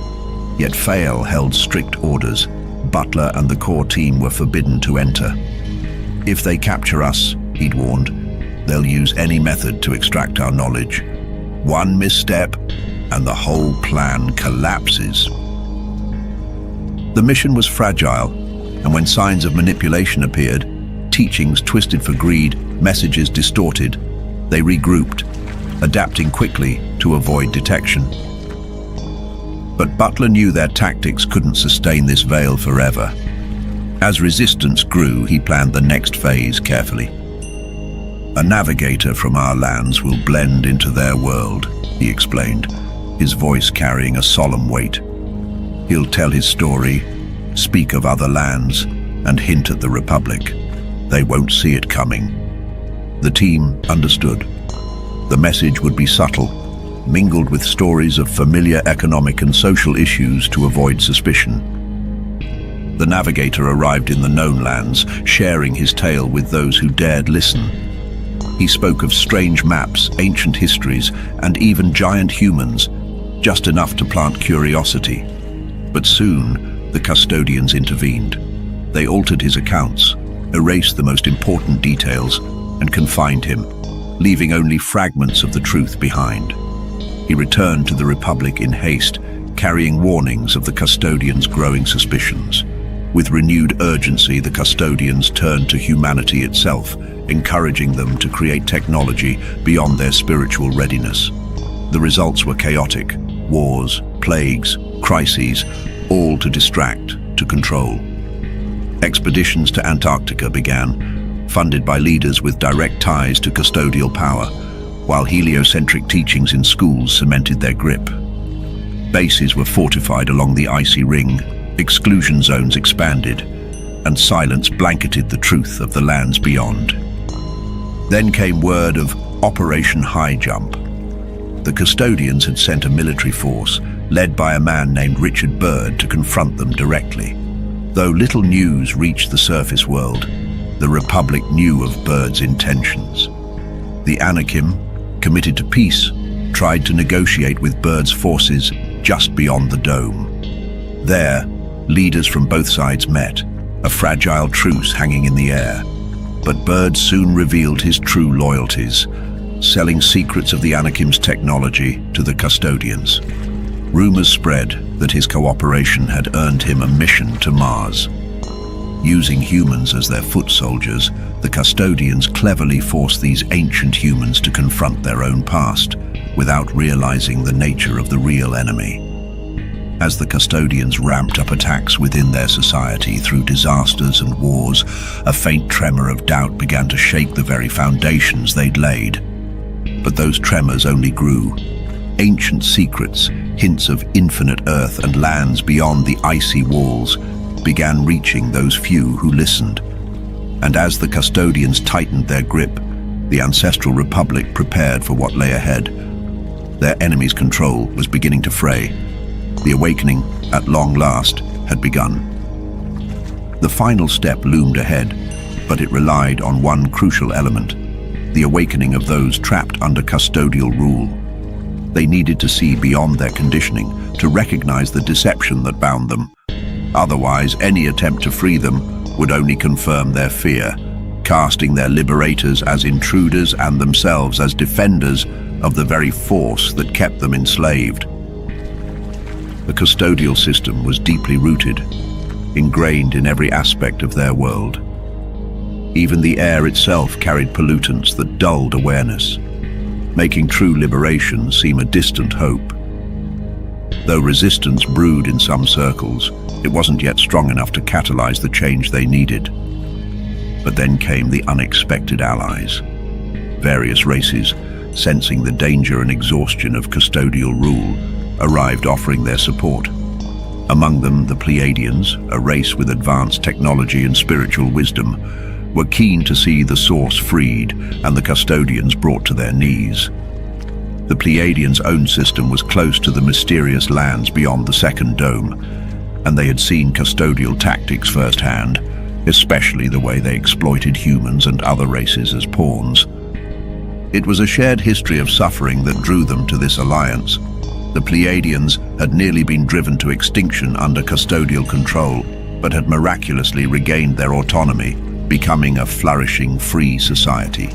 Yet Fael held strict orders. Butler and the core team were forbidden to enter. If they capture us, he'd warned, they'll use any method to extract our knowledge. One misstep, and the whole plan collapses. The mission was fragile, and when signs of manipulation appeared, teachings twisted for greed, messages distorted, they regrouped, adapting quickly to avoid detection. But Butler knew their tactics couldn't sustain this veil forever. As resistance grew, he planned the next phase carefully. A navigator from our lands will blend into their world, he explained, his voice carrying a solemn weight. He'll tell his story, speak of other lands, and hint at the Republic. They won't see it coming. The team understood. The message would be subtle, mingled with stories of familiar economic and social issues to avoid suspicion. The navigator arrived in the known lands, sharing his tale with those who dared listen. He spoke of strange maps, ancient histories, and even giant humans, just enough to plant curiosity. But soon, the Custodians intervened. They altered his accounts, erased the most important details, and confined him, leaving only fragments of the truth behind. He returned to the Republic in haste, carrying warnings of the Custodians' growing suspicions. With renewed urgency, the Custodians turned to humanity itself, encouraging them to create technology beyond their spiritual readiness. The results were chaotic: wars, plagues, crises, all to distract, to control. Expeditions to Antarctica began, funded by leaders with direct ties to custodial power, while heliocentric teachings in schools cemented their grip. Bases were fortified along the icy ring, exclusion zones expanded, and silence blanketed the truth of the lands beyond. Then came word of Operation High Jump. The Custodians had sent a military force, led by a man named Richard Byrd, to confront them directly. Though little news reached the surface world, the Republic knew of Byrd's intentions. The Anakim, committed to peace, tried to negotiate with Byrd's forces just beyond the dome. There, leaders from both sides met, a fragile truce hanging in the air. But Byrd soon revealed his true loyalties, selling secrets of the Anakim's technology to the Custodians. Rumors spread that his cooperation had earned him a mission to Mars. Using humans as their foot soldiers, the Custodians cleverly forced these ancient humans to confront their own past, without realizing the nature of the real enemy. As the Custodians ramped up attacks within their society through disasters and wars, a faint tremor of doubt began to shake the very foundations they'd laid. But those tremors only grew. Ancient secrets, hints of infinite Earth and lands beyond the icy walls, began reaching those few who listened. And as the Custodians tightened their grip, the Ancestral Republic prepared for what lay ahead. Their enemy's control was beginning to fray. The awakening, at long last, had begun. The final step loomed ahead, but it relied on one crucial element: the awakening of those trapped under custodial rule. They needed to see beyond their conditioning, to recognize the deception that bound them. Otherwise, any attempt to free them would only confirm their fear, casting their liberators as intruders and themselves as defenders of the very force that kept them enslaved. The custodial system was deeply rooted, ingrained in every aspect of their world. Even the air itself carried pollutants that dulled awareness, making true liberation seem a distant hope. Though resistance brewed in some circles, it wasn't yet strong enough to catalyze the change they needed. But then came the unexpected allies. Various races, sensing the danger and exhaustion of custodial rule, arrived offering their support. Among them, the Pleiadians, a race with advanced technology and spiritual wisdom, were keen to see the source freed and the Custodians brought to their knees. The Pleiadians' own system was close to the mysterious lands beyond the second dome, and they had seen custodial tactics firsthand, especially the way they exploited humans and other races as pawns. It was a shared history of suffering that drew them to this alliance. The Pleiadians had nearly been driven to extinction under custodial control, but had miraculously regained their autonomy, becoming a flourishing, free society.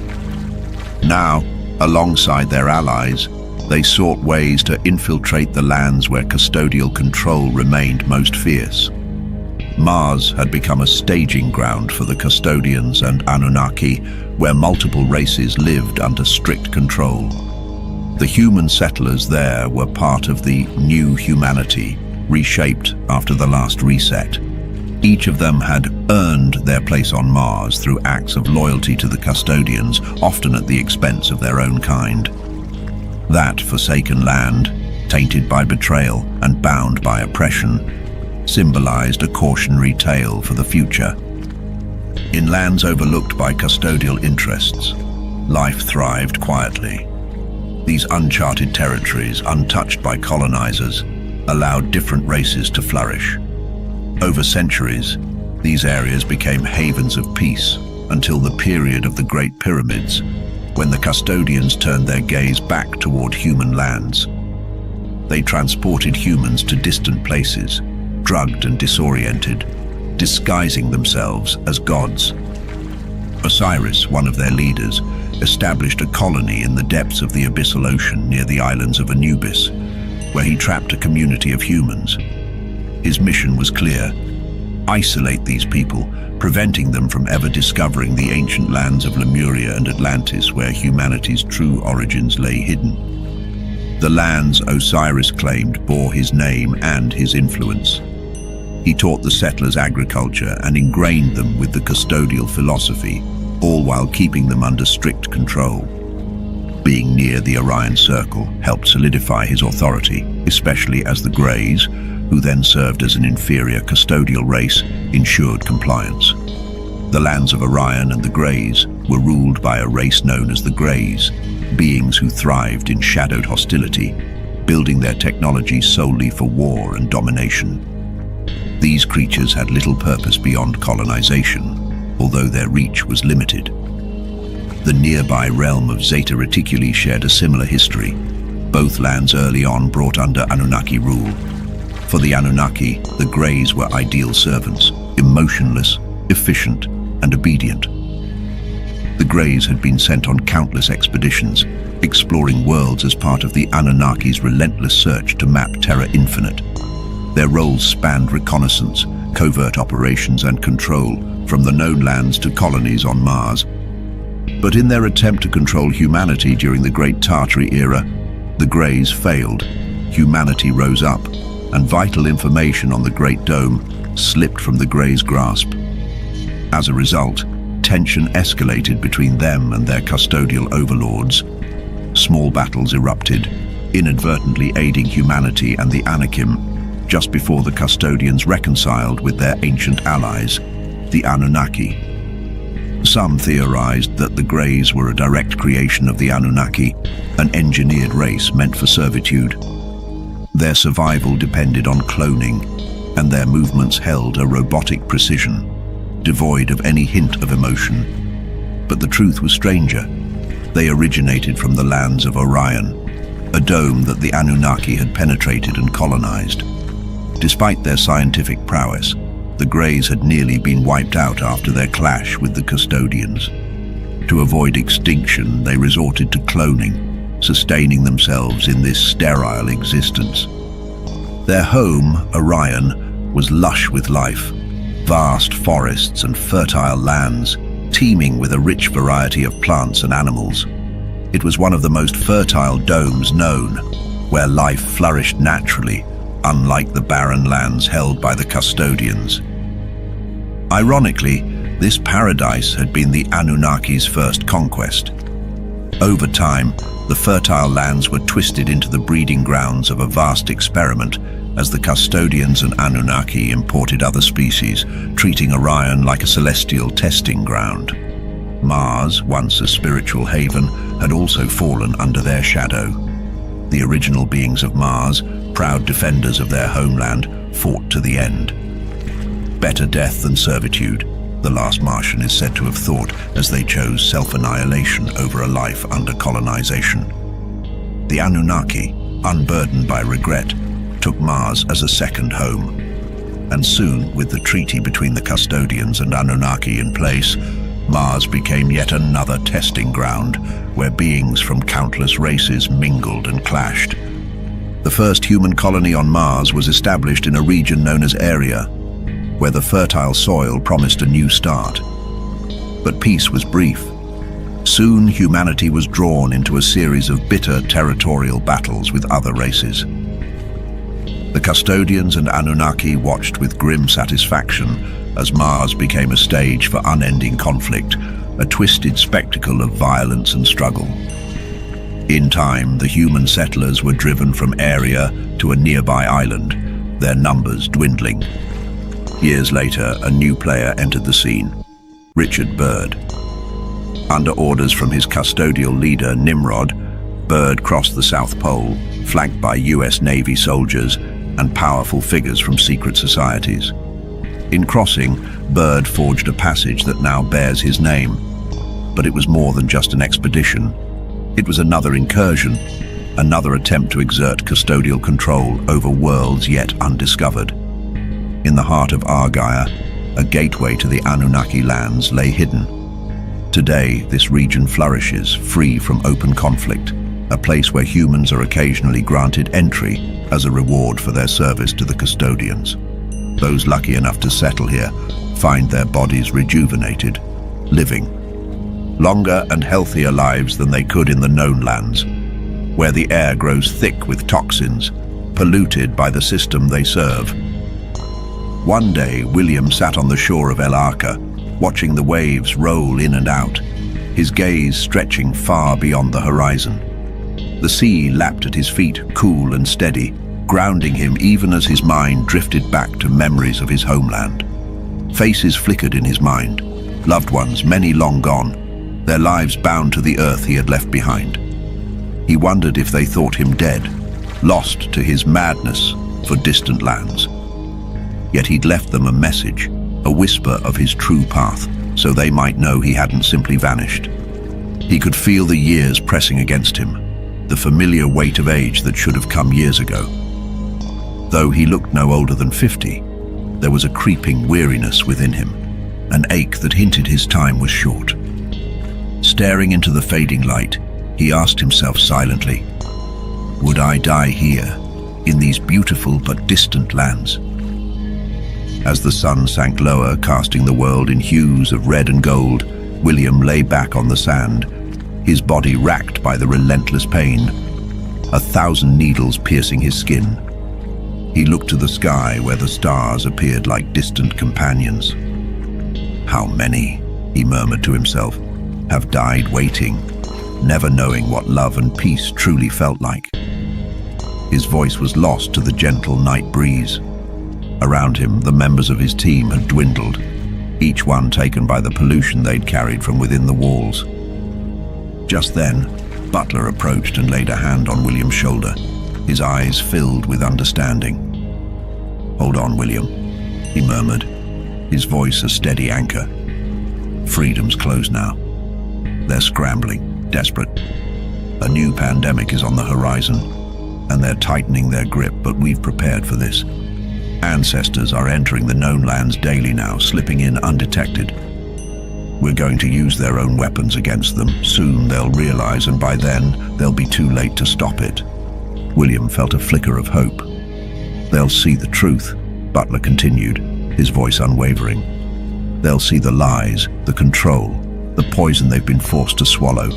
Now, alongside their allies, they sought ways to infiltrate the lands where custodial control remained most fierce. Mars had become a staging ground for the Custodians and Anunnaki, where multiple races lived under strict control. The human settlers there were part of the new humanity, reshaped after the last reset. Each of them had earned their place on Mars through acts of loyalty to the Custodians, often at the expense of their own kind. That forsaken land, tainted by betrayal and bound by oppression, symbolized a cautionary tale for the future. In lands overlooked by custodial interests, life thrived quietly. These uncharted territories, untouched by colonizers, allowed different races to flourish. Over centuries, these areas became havens of peace until the period of the Great Pyramids, when the Custodians turned their gaze back toward human lands. They transported humans to distant places, drugged and disoriented, disguising themselves as gods. Osiris, one of their leaders, established a colony in the depths of the abyssal ocean near the islands of Anubis, where he trapped a community of humans. His mission was clear: isolate these people, preventing them from ever discovering the ancient lands of Lemuria and Atlantis, where humanity's true origins lay hidden. The lands Osiris claimed bore his name and his influence. He taught the settlers agriculture and ingrained them with the custodial philosophy, all while keeping them under strict control. Being near the Orion Circle helped solidify his authority, especially as the Greys, who then served as an inferior custodial race, ensured compliance. The lands of Orion and the Greys were ruled by a race known as the Greys, beings who thrived in shadowed hostility, building their technology solely for war and domination. These creatures had little purpose beyond colonization, although their reach was limited. The nearby realm of Zeta Reticuli shared a similar history. Both lands early on brought under Anunnaki rule. For the Anunnaki, the Greys were ideal servants, emotionless, efficient, and obedient. The Greys had been sent on countless expeditions, exploring worlds as part of the Anunnaki's relentless search to map Terra Infinite. Their roles spanned reconnaissance, covert operations, and control, from the known lands to colonies on Mars. But in their attempt to control humanity during the Great Tartary era, the Greys failed. Humanity rose up, and vital information on the Great Dome slipped from the Greys' grasp. As a result, tension escalated between them and their custodial overlords. Small battles erupted, inadvertently aiding humanity and the Anakim, just before the Custodians reconciled with their ancient allies, the Anunnaki. Some theorized that the Greys were a direct creation of the Anunnaki, an engineered race meant for servitude. Their survival depended on cloning, and their movements held a robotic precision, devoid of any hint of emotion. But the truth was stranger. They originated from the lands of Orion, a dome that the Anunnaki had penetrated and colonized. Despite their scientific prowess, the Greys had nearly been wiped out after their clash with the Custodians. To avoid extinction, they resorted to cloning, sustaining themselves in this sterile existence. Their home, Orion, was lush with life, vast forests and fertile lands, teeming with a rich variety of plants and animals. It was one of the most fertile domes known, where life flourished naturally, unlike the barren lands held by the Custodians. Ironically, this paradise had been the Anunnaki's first conquest. Over time, the fertile lands were twisted into the breeding grounds of a vast experiment as the Custodians and Anunnaki imported other species, treating Orion like a celestial testing ground. Mars, once a spiritual haven, had also fallen under their shadow. The original beings of Mars, proud defenders of their homeland, fought to the end. Better death than servitude, the last Martian is said to have thought, as they chose self-annihilation over a life under colonization. The Anunnaki, unburdened by regret, took Mars as a second home. And soon, with the treaty between the Custodians and Anunnaki in place, Mars became yet another testing ground where beings from countless races mingled and clashed. The first human colony on Mars was established in a region known as Area, where the fertile soil promised a new start. But peace was brief. Soon humanity was drawn into a series of bitter territorial battles with other races. The Custodians and Anunnaki watched with grim satisfaction as Mars became a stage for unending conflict, a twisted spectacle of violence and struggle. In time, the human settlers were driven from Area to a nearby island, their numbers dwindling. Years later, a new player entered the scene, Richard Byrd. Under orders from his custodial leader, Nimrod, Byrd crossed the South Pole, flanked by US Navy soldiers and powerful figures from secret societies. In crossing, Byrd forged a passage that now bears his name. But it was more than just an expedition. It was another incursion, another attempt to exert custodial control over worlds yet undiscovered. In the heart of Argaea, a gateway to the Anunnaki lands lay hidden. Today, this region flourishes, free from open conflict, a place where humans are occasionally granted entry as a reward for their service to the Custodians. Those lucky enough to settle here find their bodies rejuvenated, living longer and healthier lives than they could in the known lands, where the air grows thick with toxins, polluted by the system they serve. One day, William sat on the shore of El Arca, watching the waves roll in and out, his gaze stretching far beyond the horizon. The sea lapped at his feet, cool and steady, grounding him even as his mind drifted back to memories of his homeland. Faces flickered in his mind, loved ones, many long gone, their lives bound to the earth he had left behind. He wondered if they thought him dead, lost to his madness for distant lands. Yet he'd left them a message, a whisper of his true path, so they might know he hadn't simply vanished. He could feel the years pressing against him, the familiar weight of age that should have come years ago. Though he looked no older than 50, there was a creeping weariness within him, an ache that hinted his time was short. Staring into the fading light, he asked himself silently, would I die here, in these beautiful but distant lands? As the sun sank lower, casting the world in hues of red and gold, William lay back on the sand, his body racked by the relentless pain, 1,000 needles piercing his skin. He looked to the sky where the stars appeared like distant companions. How many, he murmured to himself, have died waiting, never knowing what love and peace truly felt like. His voice was lost to the gentle night breeze. Around him, the members of his team had dwindled, each one taken by the pollution they'd carried from within the walls. Just then, Butler approached and laid a hand on William's shoulder, his eyes filled with understanding. Hold on, William, he murmured, his voice a steady anchor. Freedom's close now. They're scrambling, desperate. A new pandemic is on the horizon, and they're tightening their grip, but we've prepared for this. Ancestors are entering the known lands daily now, slipping in undetected. We're going to use their own weapons against them. Soon they'll realize, and by then, they'll be too late to stop it. William felt a flicker of hope. They'll see the truth, Butler continued, his voice unwavering. They'll see the lies, the control, the poison they've been forced to swallow.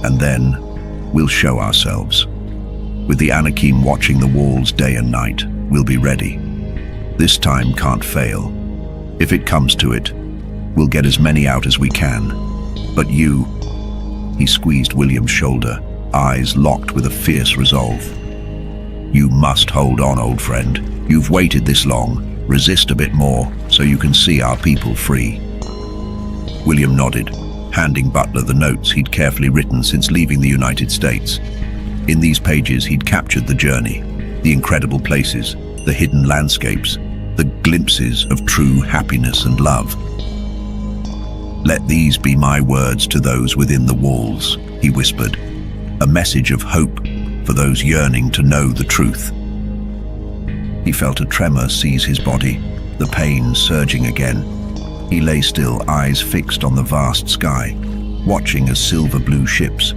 And then, we'll show ourselves. With the Anakim watching the walls day and night, we'll be ready. This time can't fail. If it comes to it, we'll get as many out as we can. But you, he squeezed William's shoulder, eyes locked with a fierce resolve. You must hold on, old friend. You've waited this long. Resist a bit more, so you can see our people free. William nodded, handing Butler the notes he'd carefully written since leaving the United States. In these pages, he'd captured the journey, the incredible places, the hidden landscapes, the glimpses of true happiness and love. "Let these be my words to those within the walls," he whispered, a message of hope for those yearning to know the truth. He felt a tremor seize his body, the pain surging again. He lay still, eyes fixed on the vast sky, watching as silver-blue ships,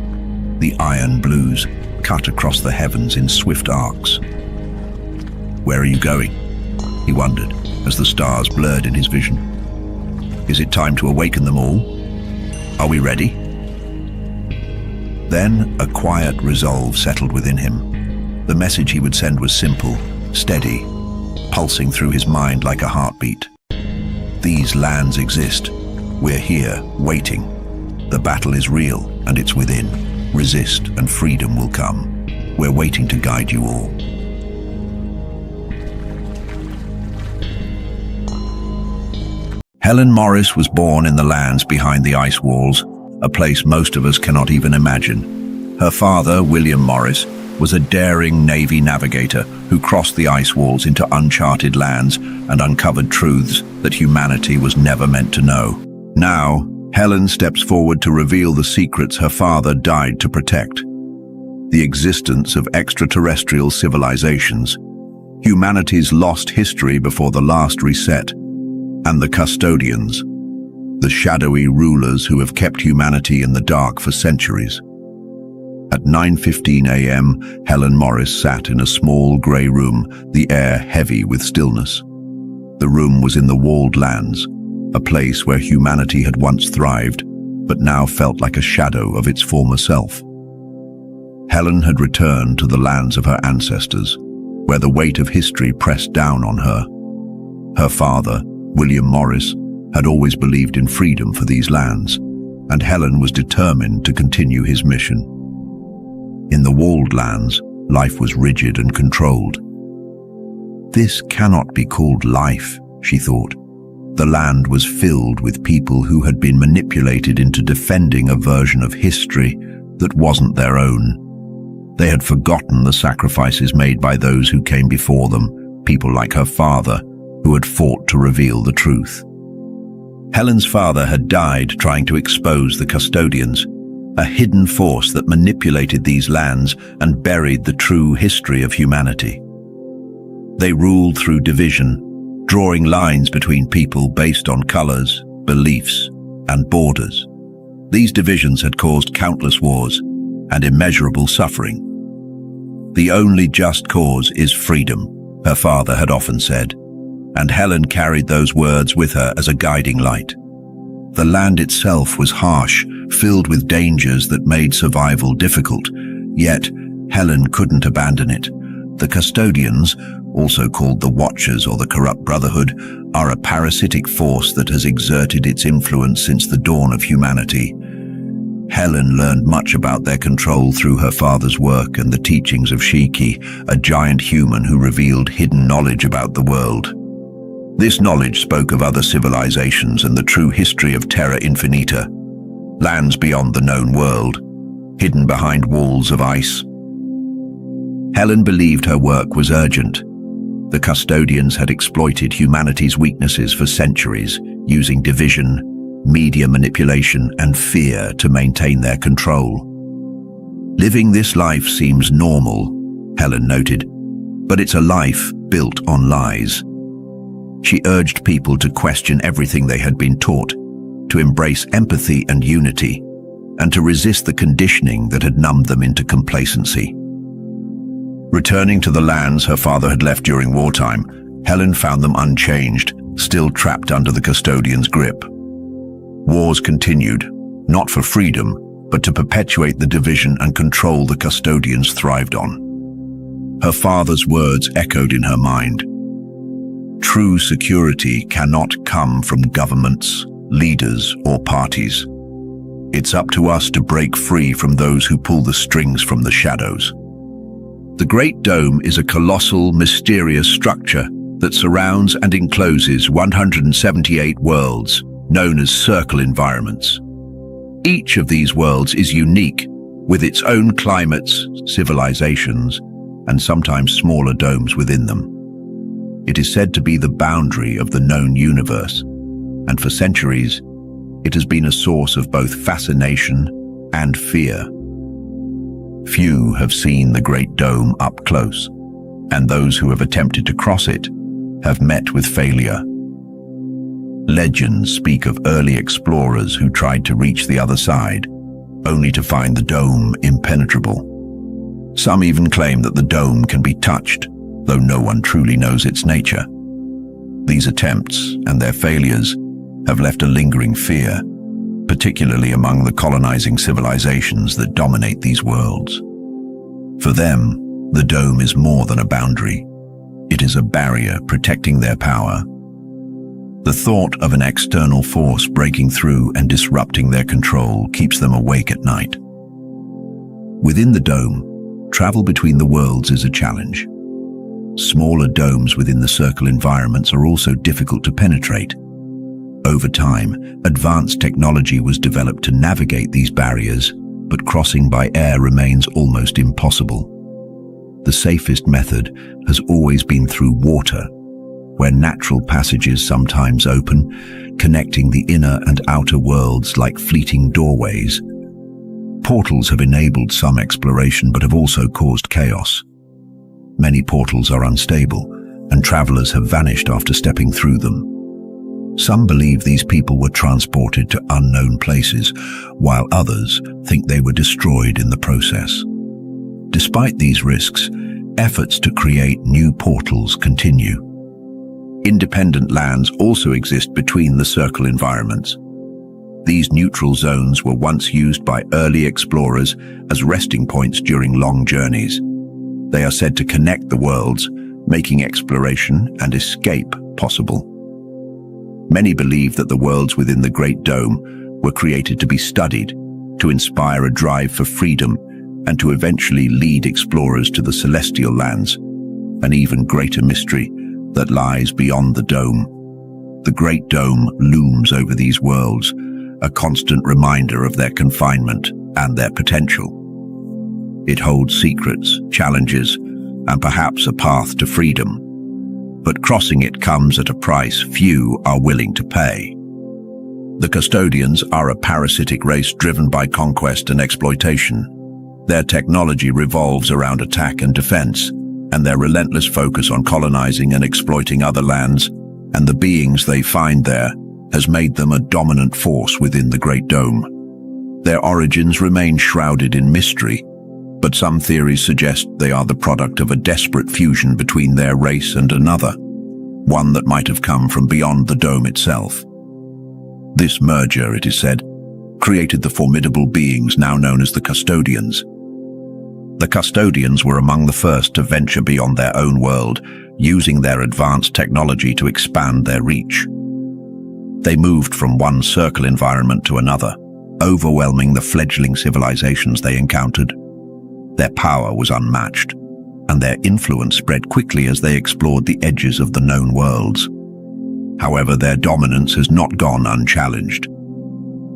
the iron blues, cut across the heavens in swift arcs. "Where are you going?" he wondered, as the stars blurred in his vision. "Is it time to awaken them all? Are we ready?" Then a quiet resolve settled within him. The message he would send was simple, steady, pulsing through his mind like a heartbeat. These lands exist. We're here, waiting. The battle is real, and it's within. Resist, and freedom will come. We're waiting to guide you all. Helen Morris was born in the lands behind the ice walls, a place most of us cannot even imagine. Her father, William Morris, was a daring Navy navigator who crossed the ice walls into uncharted lands and uncovered truths that humanity was never meant to know. Now, Helen steps forward to reveal the secrets her father died to protect. The existence of extraterrestrial civilizations, humanity's lost history before the last reset, and the Custodians, the shadowy rulers who have kept humanity in the dark for centuries. At 9:15 a.m., Helen Morris sat in a small grey room, the air heavy with stillness. The room was in the walled lands, a place where humanity had once thrived, but now felt like a shadow of its former self. Helen had returned to the lands of her ancestors, where the weight of history pressed down on her. Her father, William Morris, had always believed in freedom for these lands, and Helen was determined to continue his mission. In the walled lands, life was rigid and controlled. This cannot be called life, she thought. The land was filled with people who had been manipulated into defending a version of history that wasn't their own. They had forgotten the sacrifices made by those who came before them, people like her father, who had fought to reveal the truth. Helen's father had died trying to expose the Custodians, a hidden force that manipulated these lands and buried the true history of humanity. They ruled through division, drawing lines between people based on colors, beliefs, and borders. These divisions had caused countless wars and immeasurable suffering. "The only just cause is freedom," her father had often said, and Helen carried those words with her as a guiding light. The land itself was harsh, filled with dangers that made survival difficult, yet Helen couldn't abandon it. The Custodians, also called the Watchers or the Corrupt Brotherhood, are a parasitic force that has exerted its influence since the dawn of humanity. Helen learned much about their control through her father's work and the teachings of Shiki, a giant human who revealed hidden knowledge about the world. This knowledge spoke of other civilizations and the true history of Terra Infinita, lands beyond the known world, hidden behind walls of ice. Helen believed her work was urgent. The Custodians had exploited humanity's weaknesses for centuries, using division, media manipulation, and fear to maintain their control. Living this life seems normal, Helen noted, but it's a life built on lies. She urged people to question everything they had been taught, to embrace empathy and unity, and to resist the conditioning that had numbed them into complacency. Returning to the lands her father had left during wartime, Helen found them unchanged, still trapped under the Custodians' grip. Wars continued, not for freedom, but to perpetuate the division and control the Custodians thrived on. Her father's words echoed in her mind. True security cannot come from governments, leaders, or parties. It's up to us to break free from those who pull the strings from the shadows. The Great Dome is a colossal, mysterious structure that surrounds and encloses 178 worlds, known as circle environments. Each of these worlds is unique, with its own climates, civilizations, and sometimes smaller domes within them. It is said to be the boundary of the known universe, and for centuries, It has been a source of both fascination and fear. Few have seen the Great Dome up close, and those who have attempted to cross it have met with failure. Legends speak of early explorers who tried to reach the other side, only to find the dome impenetrable. Some even claim that the dome can be touched, though no one truly knows its nature. These attempts and their failures have left a lingering fear, particularly among the colonizing civilizations that dominate these worlds. For them, the dome is more than a boundary. It is a barrier protecting their power. The thought of an external force breaking through and disrupting their control keeps them awake at night. Within the dome, travel between the worlds is a challenge. Smaller domes within the circle environments are also difficult to penetrate. Over time, advanced technology was developed to navigate these barriers, but crossing by air remains almost impossible. The safest method has always been through water, where natural passages sometimes open, connecting the inner and outer worlds like fleeting doorways. Portals have enabled some exploration but have also caused chaos. Many portals are unstable, and travelers have vanished after stepping through them. Some believe these people were transported to unknown places, while others think they were destroyed in the process. Despite these risks, efforts to create new portals continue. Independent lands also exist between the circle environments. These neutral zones were once used by early explorers as resting points during long journeys. They are said to connect the worlds, making exploration and escape possible. Many believe that the worlds within the Great Dome were created to be studied, to inspire a drive for freedom, and to eventually lead explorers to the celestial lands, an even greater mystery that lies beyond the dome. The Great Dome looms over these worlds, a constant reminder of their confinement and their potential. It holds secrets, challenges, and perhaps a path to freedom. But crossing it comes at a price few are willing to pay. The Custodians are a parasitic race driven by conquest and exploitation. Their technology revolves around attack and defense, and their relentless focus on colonizing and exploiting other lands and the beings they find there has made them a dominant force within the Great Dome. Their origins remain shrouded in mystery, but some theories suggest they are the product of a desperate fusion between their race and another, one that might have come from beyond the dome itself. This merger, it is said, created the formidable beings now known as the Custodians. The Custodians were among the first to venture beyond their own world, using their advanced technology to expand their reach. They moved from one circle environment to another, overwhelming the fledgling civilizations they encountered. Their power was unmatched, and their influence spread quickly as they explored the edges of the known worlds. However, their dominance has not gone unchallenged.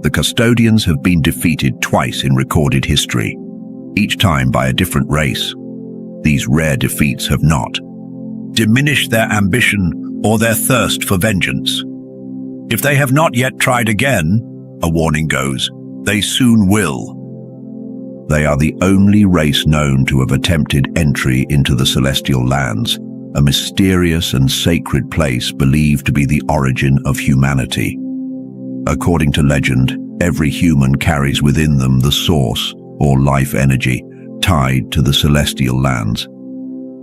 The Custodians have been defeated twice in recorded history, each time by a different race. These rare defeats have not diminished their ambition or their thirst for vengeance. If they have not yet tried again, a warning goes, they soon will. They are the only race known to have attempted entry into the celestial lands, a mysterious and sacred place believed to be the origin of humanity. According to legend, every human carries within them the source, or life energy, tied to the celestial lands.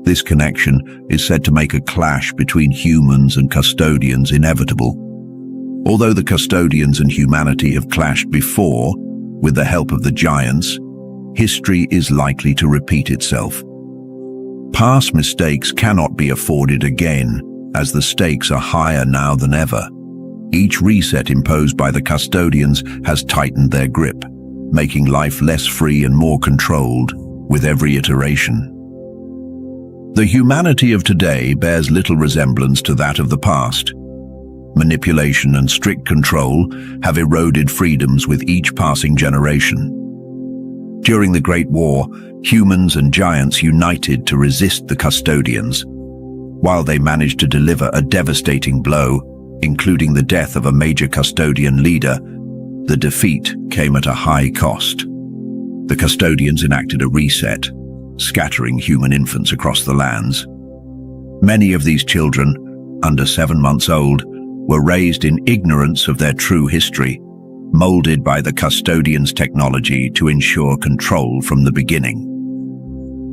This connection is said to make a clash between humans and Custodians inevitable. Although the Custodians and humanity have clashed before, with the help of the giants, history is likely to repeat itself. Past mistakes cannot be afforded again, as the stakes are higher now than ever. Each reset imposed by the Custodians has tightened their grip, making life less free and more controlled with every iteration. The humanity of today bears little resemblance to that of the past. Manipulation and strict control have eroded freedoms with each passing generation. During the Great War, humans and giants united to resist the Custodians. While they managed to deliver a devastating blow, including the death of a major Custodian leader, The defeat came at a high cost. The Custodians enacted a reset, scattering human infants across the lands. Many of these children, under 7 months old, were raised in ignorance of their true history, molded by the Custodians' technology to ensure control from the beginning.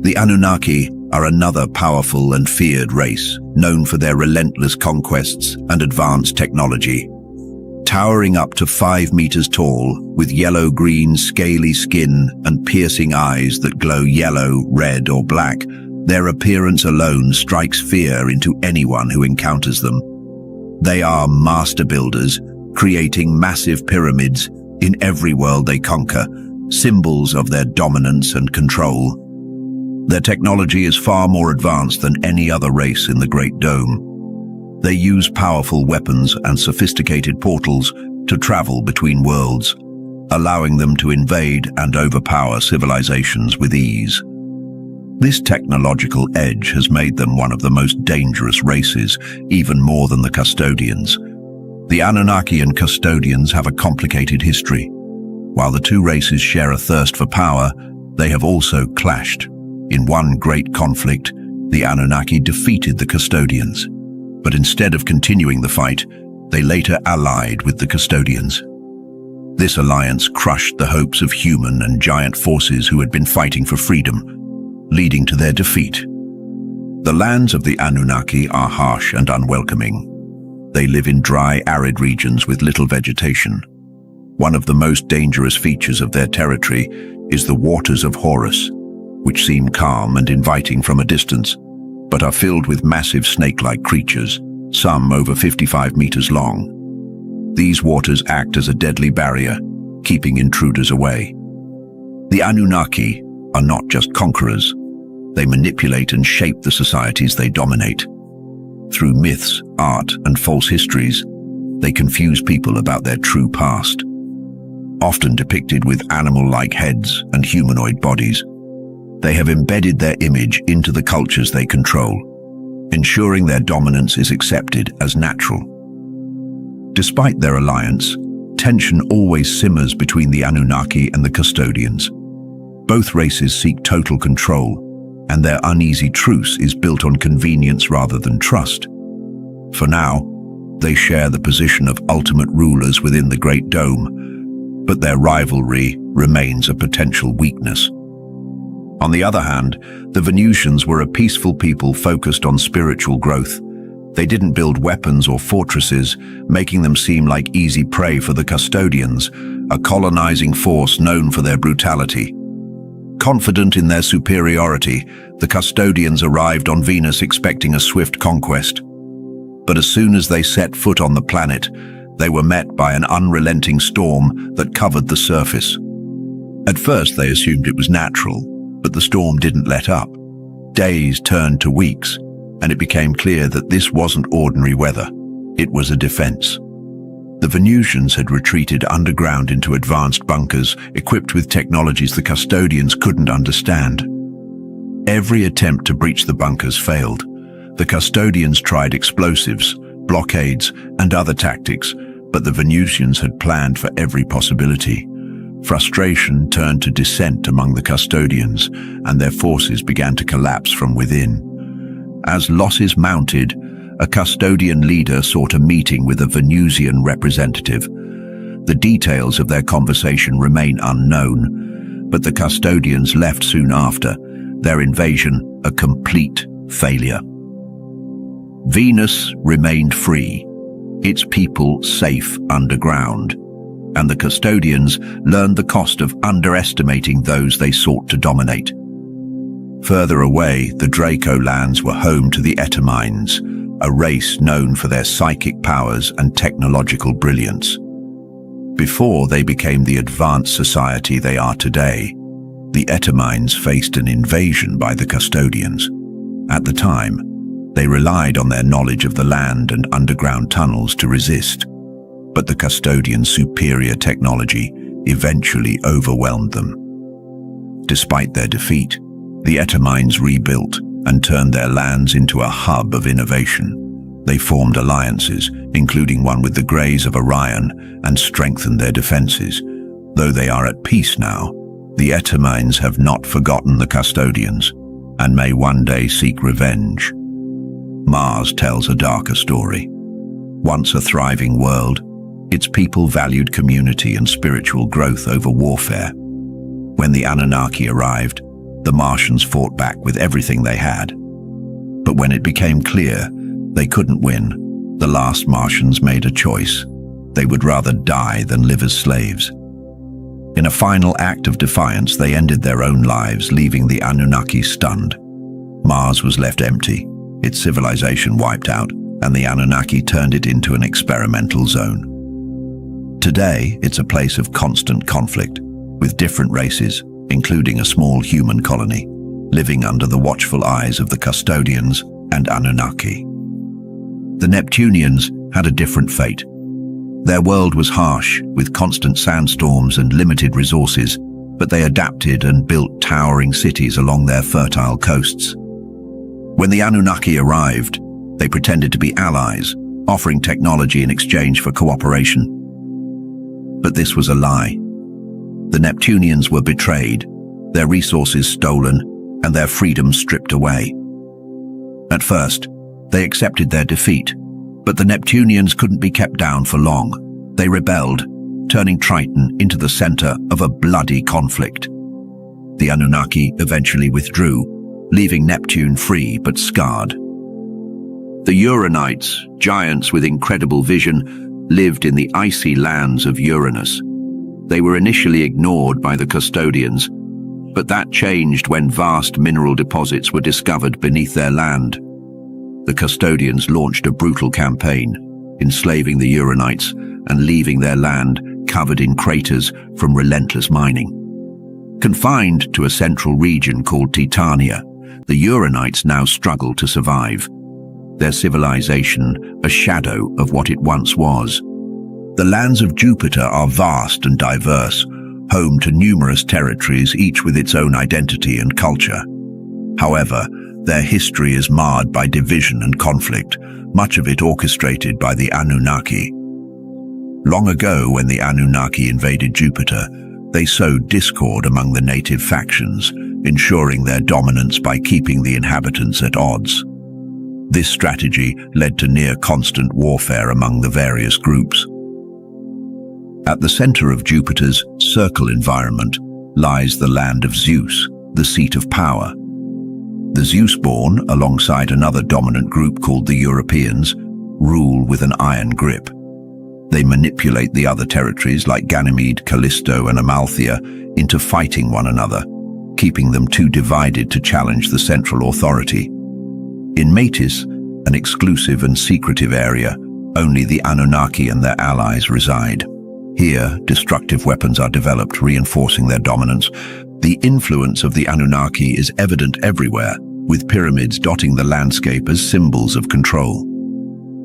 The Anunnaki are another powerful and feared race, known for their relentless conquests and advanced technology. Towering up to 5 meters tall, with yellow-green scaly skin and piercing eyes that glow yellow, red, or black, their appearance alone strikes fear into anyone who encounters them. They are master builders, creating massive pyramids in every world they conquer, symbols of their dominance and control. Their technology is far more advanced than any other race in the Great Dome. They use powerful weapons and sophisticated portals to travel between worlds, allowing them to invade and overpower civilizations with ease. This technological edge has made them one of the most dangerous races, even more than the Custodians. The Anunnaki and Custodians have a complicated history. While the two races share a thirst for power, they have also clashed. In one great conflict, the Anunnaki defeated the Custodians. But instead of continuing the fight, they later allied with the Custodians. This alliance crushed the hopes of human and giant forces who had been fighting for freedom, leading to their defeat. The lands of the Anunnaki are harsh and unwelcoming. They live in dry, arid regions with little vegetation. One of the most dangerous features of their territory is the waters of Horus, which seem calm and inviting from a distance, but are filled with massive snake-like creatures, some over 55 meters long. These waters act as a deadly barrier, keeping intruders away. The Anunnaki are not just conquerors. They manipulate and shape the societies they dominate. Through myths, art, and false histories, they confuse people about their true past. Often depicted with animal-like heads and humanoid bodies, they have embedded their image into the cultures they control, ensuring their dominance is accepted as natural. Despite their alliance, tension always simmers between the Anunnaki and the Custodians. Both races seek total control, and their uneasy truce is built on convenience rather than trust. For now, they share the position of ultimate rulers within the Great Dome, but their rivalry remains a potential weakness. On the other hand, the Venusians were a peaceful people focused on spiritual growth. They didn't build weapons or fortresses, making them seem like easy prey for the Custodians, a colonizing force known for their brutality. Confident in their superiority, the Custodians arrived on Venus expecting a swift conquest. But as soon as they set foot on the planet, they were met by an unrelenting storm that covered the surface. At first they assumed it was natural, but the storm didn't let up. Days turned to weeks, and it became clear that this wasn't ordinary weather. It was a defense. The Venusians had retreated underground into advanced bunkers, equipped with technologies the Custodians couldn't understand. Every attempt to breach the bunkers failed. The Custodians tried explosives, blockades, and other tactics, but the Venusians had planned for every possibility. Frustration turned to dissent among the Custodians, and their forces began to collapse from within. As losses mounted, a Custodian leader sought a meeting with a Venusian representative. The details of their conversation remain unknown, but the Custodians left soon after, their invasion a complete failure. Venus remained free, its people safe underground, and the Custodians learned the cost of underestimating those they sought to dominate. Further away, the Draco lands were home to the Etermines, a race known for their psychic powers and technological brilliance. Before they became the advanced society they are today, the Etermines faced an invasion by the Custodians. At the time, they relied on their knowledge of the land and underground tunnels to resist, but the Custodians' superior technology eventually overwhelmed them. Despite their defeat, the Etermines rebuilt and turned their lands into a hub of innovation. They formed alliances, including one with the Greys of Orion, and strengthened their defenses. Though they are at peace now, the Etermines have not forgotten the Custodians, and may one day seek revenge. Mars tells a darker story. Once a thriving world, its people valued community and spiritual growth over warfare. When the Anunnaki arrived, the Martians fought back with everything they had. But when it became clear they couldn't win, the last Martians made a choice. They would rather die than live as slaves. In a final act of defiance, they ended their own lives, leaving the Anunnaki stunned. Mars was left empty, its civilization wiped out, and the Anunnaki turned it into an experimental zone. Today, it's a place of constant conflict, with different races, including a small human colony, living under the watchful eyes of the Custodians and Anunnaki. The Neptunians had a different fate. Their world was harsh, with constant sandstorms and limited resources, but they adapted and built towering cities along their fertile coasts. When the Anunnaki arrived, they pretended to be allies, offering technology in exchange for cooperation. But this was a lie. The Neptunians were betrayed, their resources stolen, and their freedom stripped away. At first, they accepted their defeat, but the Neptunians couldn't be kept down for long. They rebelled, turning Triton into the center of a bloody conflict. The Anunnaki eventually withdrew, leaving Neptune free but scarred. The Uranites, giants with incredible vision, lived in the icy lands of Uranus. They were initially ignored by the Custodians, but that changed when vast mineral deposits were discovered beneath their land. The Custodians launched a brutal campaign, enslaving the Uranites and leaving their land covered in craters from relentless mining. Confined to a central region called Titania, the Uranites now struggle to survive. Their civilization a shadow of what it once was. The lands of Jupiter are vast and diverse, home to numerous territories, each with its own identity and culture. However, their history is marred by division and conflict, much of it orchestrated by the Anunnaki. Long ago, when the Anunnaki invaded Jupiter, they sowed discord among the native factions, ensuring their dominance by keeping the inhabitants at odds. This strategy led to near-constant warfare among the various groups. At the center of Jupiter's circle environment lies the land of Zeus, the seat of power. The Zeus-born, alongside another dominant group called the Europeans, rule with an iron grip. They manipulate the other territories like Ganymede, Callisto, and Amalthea into fighting one another, keeping them too divided to challenge the central authority. In Metis, an exclusive and secretive area, only the Anunnaki and their allies reside. Here, destructive weapons are developed, reinforcing their dominance. The influence of the Anunnaki is evident everywhere, with pyramids dotting the landscape as symbols of control.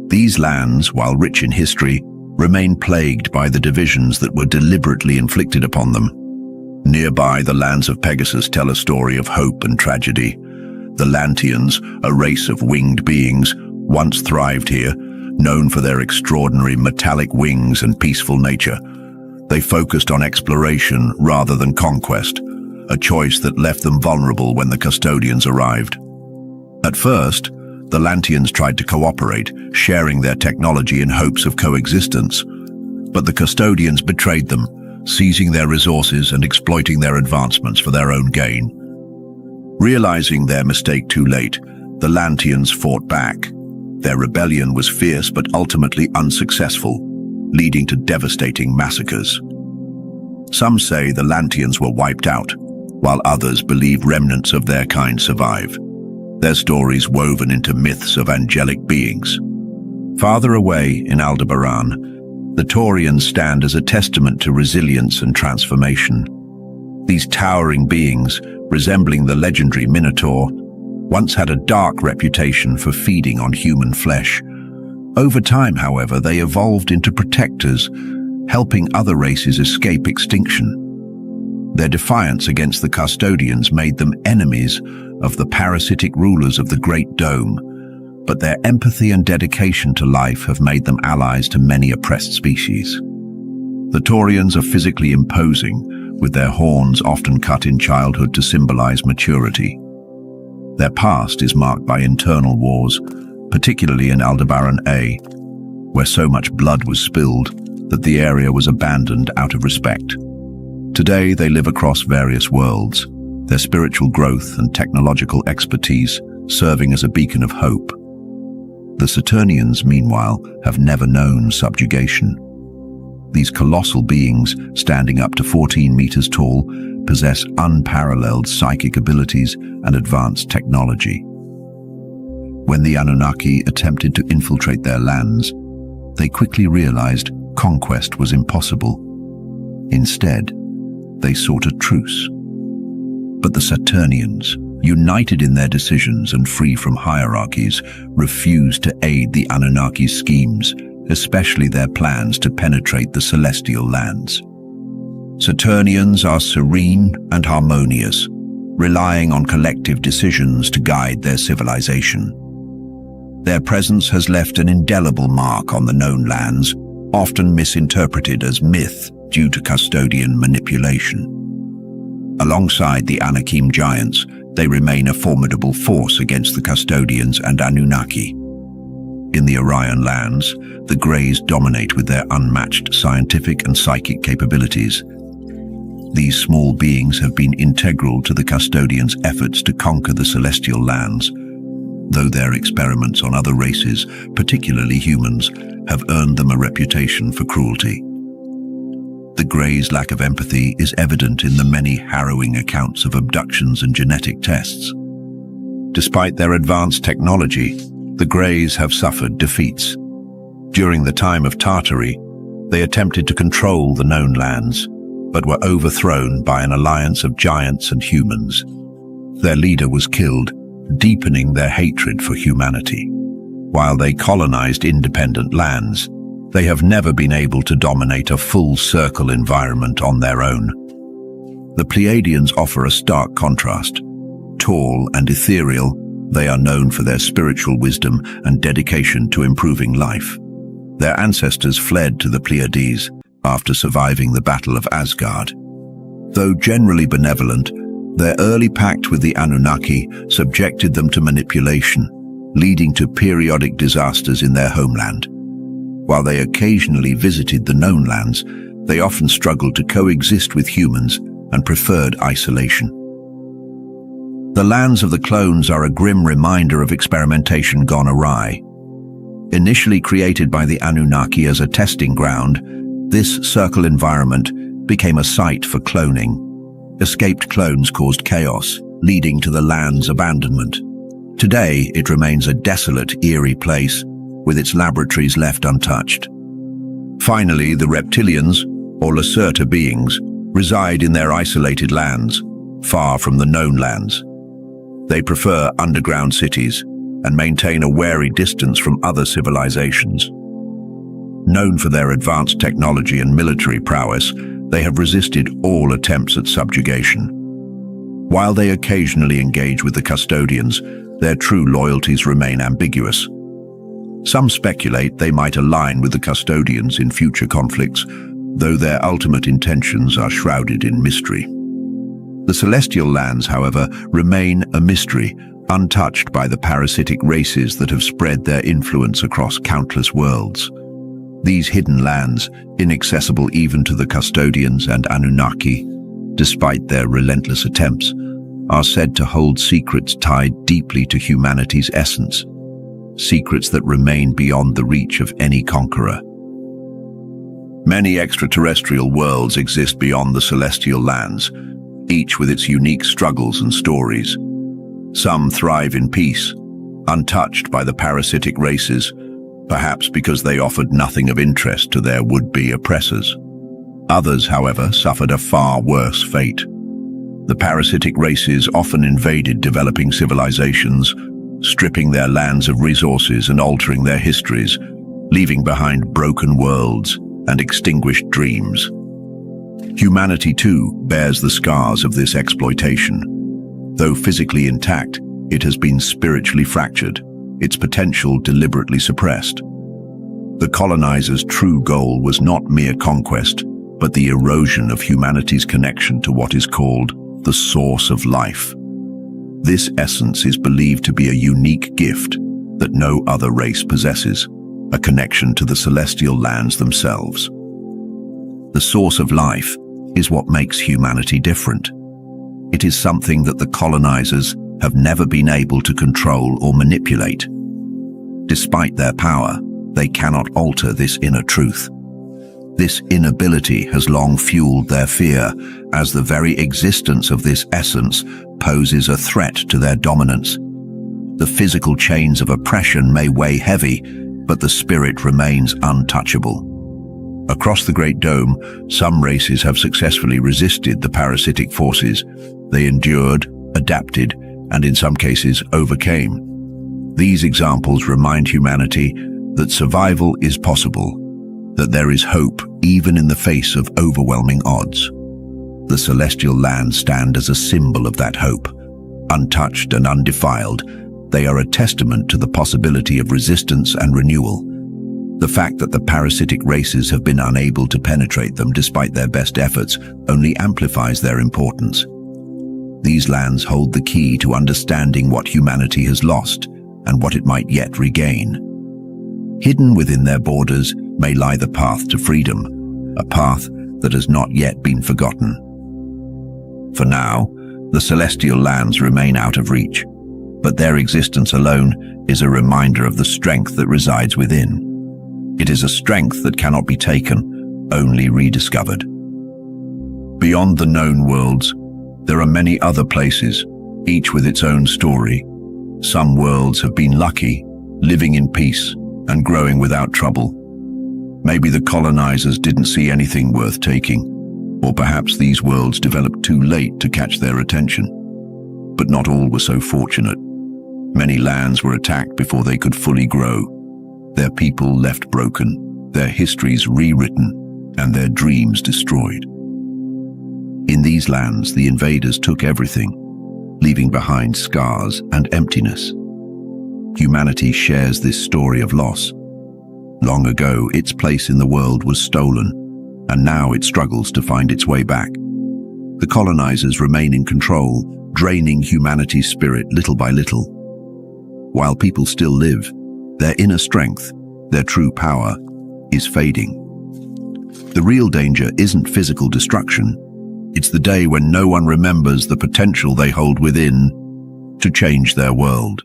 These lands, while rich in history, remain plagued by the divisions that were deliberately inflicted upon them. Nearby, the lands of Pegasus tell a story of hope and tragedy. The Lanteans, a race of winged beings, once thrived here, known for their extraordinary metallic wings and peaceful nature. They focused on exploration rather than conquest, a choice that left them vulnerable when the Custodians arrived. At first, the Lanteans tried to cooperate, sharing their technology in hopes of coexistence. But the Custodians betrayed them, seizing their resources and exploiting their advancements for their own gain. Realizing their mistake too late, the Lanteans fought back. Their rebellion was fierce but ultimately unsuccessful, leading to devastating massacres. Some say the Lanteans were wiped out, while others believe remnants of their kind survive, their stories woven into myths of angelic beings. Farther away in Aldebaran, the Taurians stand as a testament to resilience and transformation. These towering beings, resembling the legendary Minotaur, once had a dark reputation for feeding on human flesh. Over time, however, they evolved into protectors, helping other races escape extinction. Their defiance against the Custodians made them enemies of the parasitic rulers of the Great Dome, but their empathy and dedication to life have made them allies to many oppressed species. The Taurians are physically imposing, with their horns often cut in childhood to symbolize maturity. Their past is marked by internal wars, particularly in Aldebaran A, where so much blood was spilled that the area was abandoned out of respect. Today they live across various worlds, their spiritual growth and technological expertise serving as a beacon of hope. The Saturnians, meanwhile, have never known subjugation. These colossal beings, standing up to 14 meters tall, possess unparalleled psychic abilities and advanced technology. When the Anunnaki attempted to infiltrate their lands, they quickly realized conquest was impossible. Instead, they sought a truce. But the Saturnians, united in their decisions and free from hierarchies, refused to aid the Anunnaki's schemes, especially their plans to penetrate the celestial lands. Saturnians are serene and harmonious, relying on collective decisions to guide their civilization. Their presence has left an indelible mark on the known lands, often misinterpreted as myth due to custodian manipulation. Alongside the Anakim giants, they remain a formidable force against the Custodians and Anunnaki. In the Orion lands, the Greys dominate with their unmatched scientific and psychic capabilities. These small beings have been integral to the Custodians' efforts to conquer the celestial lands, though their experiments on other races, particularly humans, have earned them a reputation for cruelty. The Greys' lack of empathy is evident in the many harrowing accounts of abductions and genetic tests. Despite their advanced technology, the Greys have suffered defeats. During the time of Tartary, they attempted to control the known lands, but were overthrown by an alliance of giants and humans. Their leader was killed, deepening their hatred for humanity. While they colonized independent lands, they have never been able to dominate a full circle environment on their own. The Pleiadians offer a stark contrast. Tall and ethereal, they are known for their spiritual wisdom and dedication to improving life. Their ancestors fled to the Pleiades after surviving the Battle of Asgard. Though generally benevolent, their early pact with the Anunnaki subjected them to manipulation, leading to periodic disasters in their homeland. While they occasionally visited the known lands, they often struggled to coexist with humans and preferred isolation. The lands of the clones are a grim reminder of experimentation gone awry. Initially created by the Anunnaki as a testing ground, this circle environment became a site for cloning. Escaped clones caused chaos, leading to the land's abandonment. Today, it remains a desolate, eerie place, with its laboratories left untouched. Finally, the reptilians, or Lacerta beings, reside in their isolated lands, far from the known lands. They prefer underground cities and maintain a wary distance from other civilizations. Known for their advanced technology and military prowess, they have resisted all attempts at subjugation. While they occasionally engage with the Custodians, their true loyalties remain ambiguous. Some speculate they might align with the Custodians in future conflicts, though their ultimate intentions are shrouded in mystery. The celestial lands, however, remain a mystery, untouched by the parasitic races that have spread their influence across countless worlds. These hidden lands, inaccessible even to the Custodians and Anunnaki, despite their relentless attempts, are said to hold secrets tied deeply to humanity's essence, secrets that remain beyond the reach of any conqueror. Many extraterrestrial worlds exist beyond the celestial lands, each with its unique struggles and stories. Some thrive in peace, untouched by the parasitic races, perhaps because they offered nothing of interest to their would-be oppressors. Others, however, suffered a far worse fate. The parasitic races often invaded developing civilizations, stripping their lands of resources and altering their histories, leaving behind broken worlds and extinguished dreams. Humanity, too, bears the scars of this exploitation. Though physically intact, it has been spiritually fractured, its potential deliberately suppressed. The colonizers' true goal was not mere conquest, but the erosion of humanity's connection to what is called the source of life. This essence is believed to be a unique gift that no other race possesses, a connection to the celestial lands themselves. The source of life is what makes humanity different. It is something that the colonizers have never been able to control or manipulate. Despite their power, they cannot alter this inner truth. This inability has long fueled their fear, as the very existence of this essence poses a threat to their dominance. The physical chains of oppression may weigh heavy, but the spirit remains untouchable. Across the Great Dome, some races have successfully resisted the parasitic forces. They endured, adapted, and in some cases overcame. These examples remind humanity that survival is possible, that there is hope even in the face of overwhelming odds. The celestial lands stand as a symbol of that hope. Untouched and undefiled, they are a testament to the possibility of resistance and renewal. The fact that the parasitic races have been unable to penetrate them despite their best efforts only amplifies their importance. These lands hold the key to understanding what humanity has lost and what it might yet regain. Hidden within their borders may lie the path to freedom, a path that has not yet been forgotten. For now, the celestial lands remain out of reach, but their existence alone is a reminder of the strength that resides within. It is a strength that cannot be taken, only rediscovered. Beyond the known worlds, there are many other places, each with its own story. Some worlds have been lucky, living in peace and growing without trouble. Maybe the colonizers didn't see anything worth taking, or perhaps these worlds developed too late to catch their attention. But not all were so fortunate. Many lands were attacked before they could fully grow, their people left broken, their histories rewritten, and their dreams destroyed. In these lands, the invaders took everything, leaving behind scars and emptiness. Humanity shares this story of loss. Long ago, its place in the world was stolen, and now it struggles to find its way back. The colonizers remain in control, draining humanity's spirit little by little. While people still live, their inner strength, their true power, is fading. The real danger isn't physical destruction. It's the day when no one remembers the potential they hold within to change their world.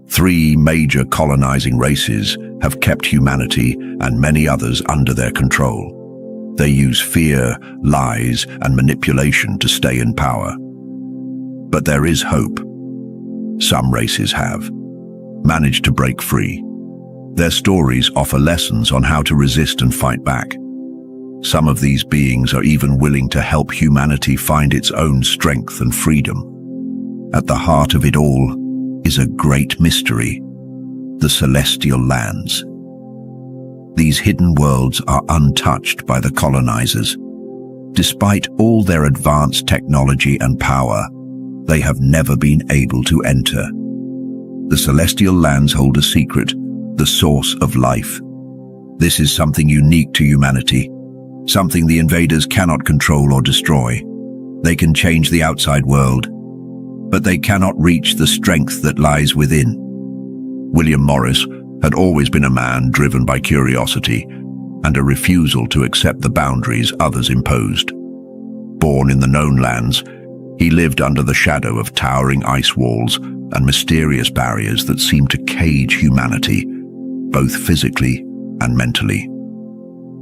3 major colonizing races have kept humanity and many others under their control. They use fear, lies, and manipulation to stay in power. But there is hope. Some races have managed to break free. Their stories offer lessons on how to resist and fight back. Some of these beings are even willing to help humanity find its own strength and freedom. At the heart of it all is a great mystery: the celestial lands. These hidden worlds are untouched by the colonizers. Despite all their advanced technology and power, they have never been able to enter. The celestial lands hold a secret, the source of life. This is something unique to humanity, something the invaders cannot control or destroy. They can change the outside world, but they cannot reach the strength that lies within. William Morris had always been a man driven by curiosity and a refusal to accept the boundaries others imposed. Born in the known lands, he lived under the shadow of towering ice walls and mysterious barriers that seemed to cage humanity, both physically and mentally.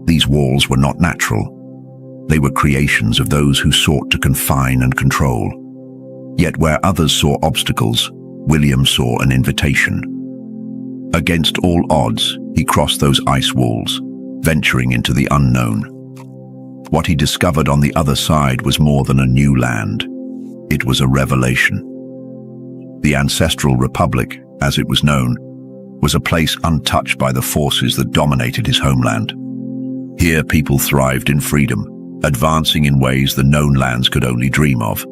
These walls were not natural. They were creations of those who sought to confine and control. Yet where others saw obstacles, William saw an invitation. Against all odds, he crossed those ice walls, venturing into the unknown. What he discovered on the other side was more than a new land. It was a revelation. The Ancestral Republic, as it was known, was a place untouched by the forces that dominated his homeland. Here people thrived in freedom, advancing in ways the known lands could only dream of.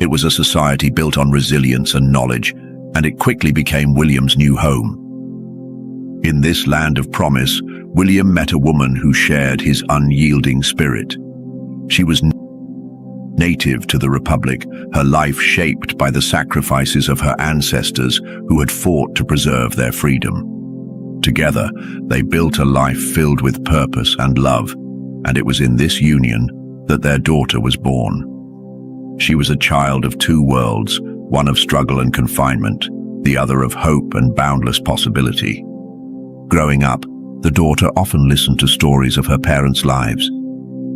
It was a society built on resilience and knowledge, and it quickly became William's new home. In this land of promise, William met a woman who shared his unyielding spirit. She was native to the Republic, her life shaped by the sacrifices of her ancestors who had fought to preserve their freedom. Together, they built a life filled with purpose and love, and it was in this union that their daughter was born. She was a child of two worlds, one of struggle and confinement, the other of hope and boundless possibility. Growing up, the daughter often listened to stories of her parents' lives.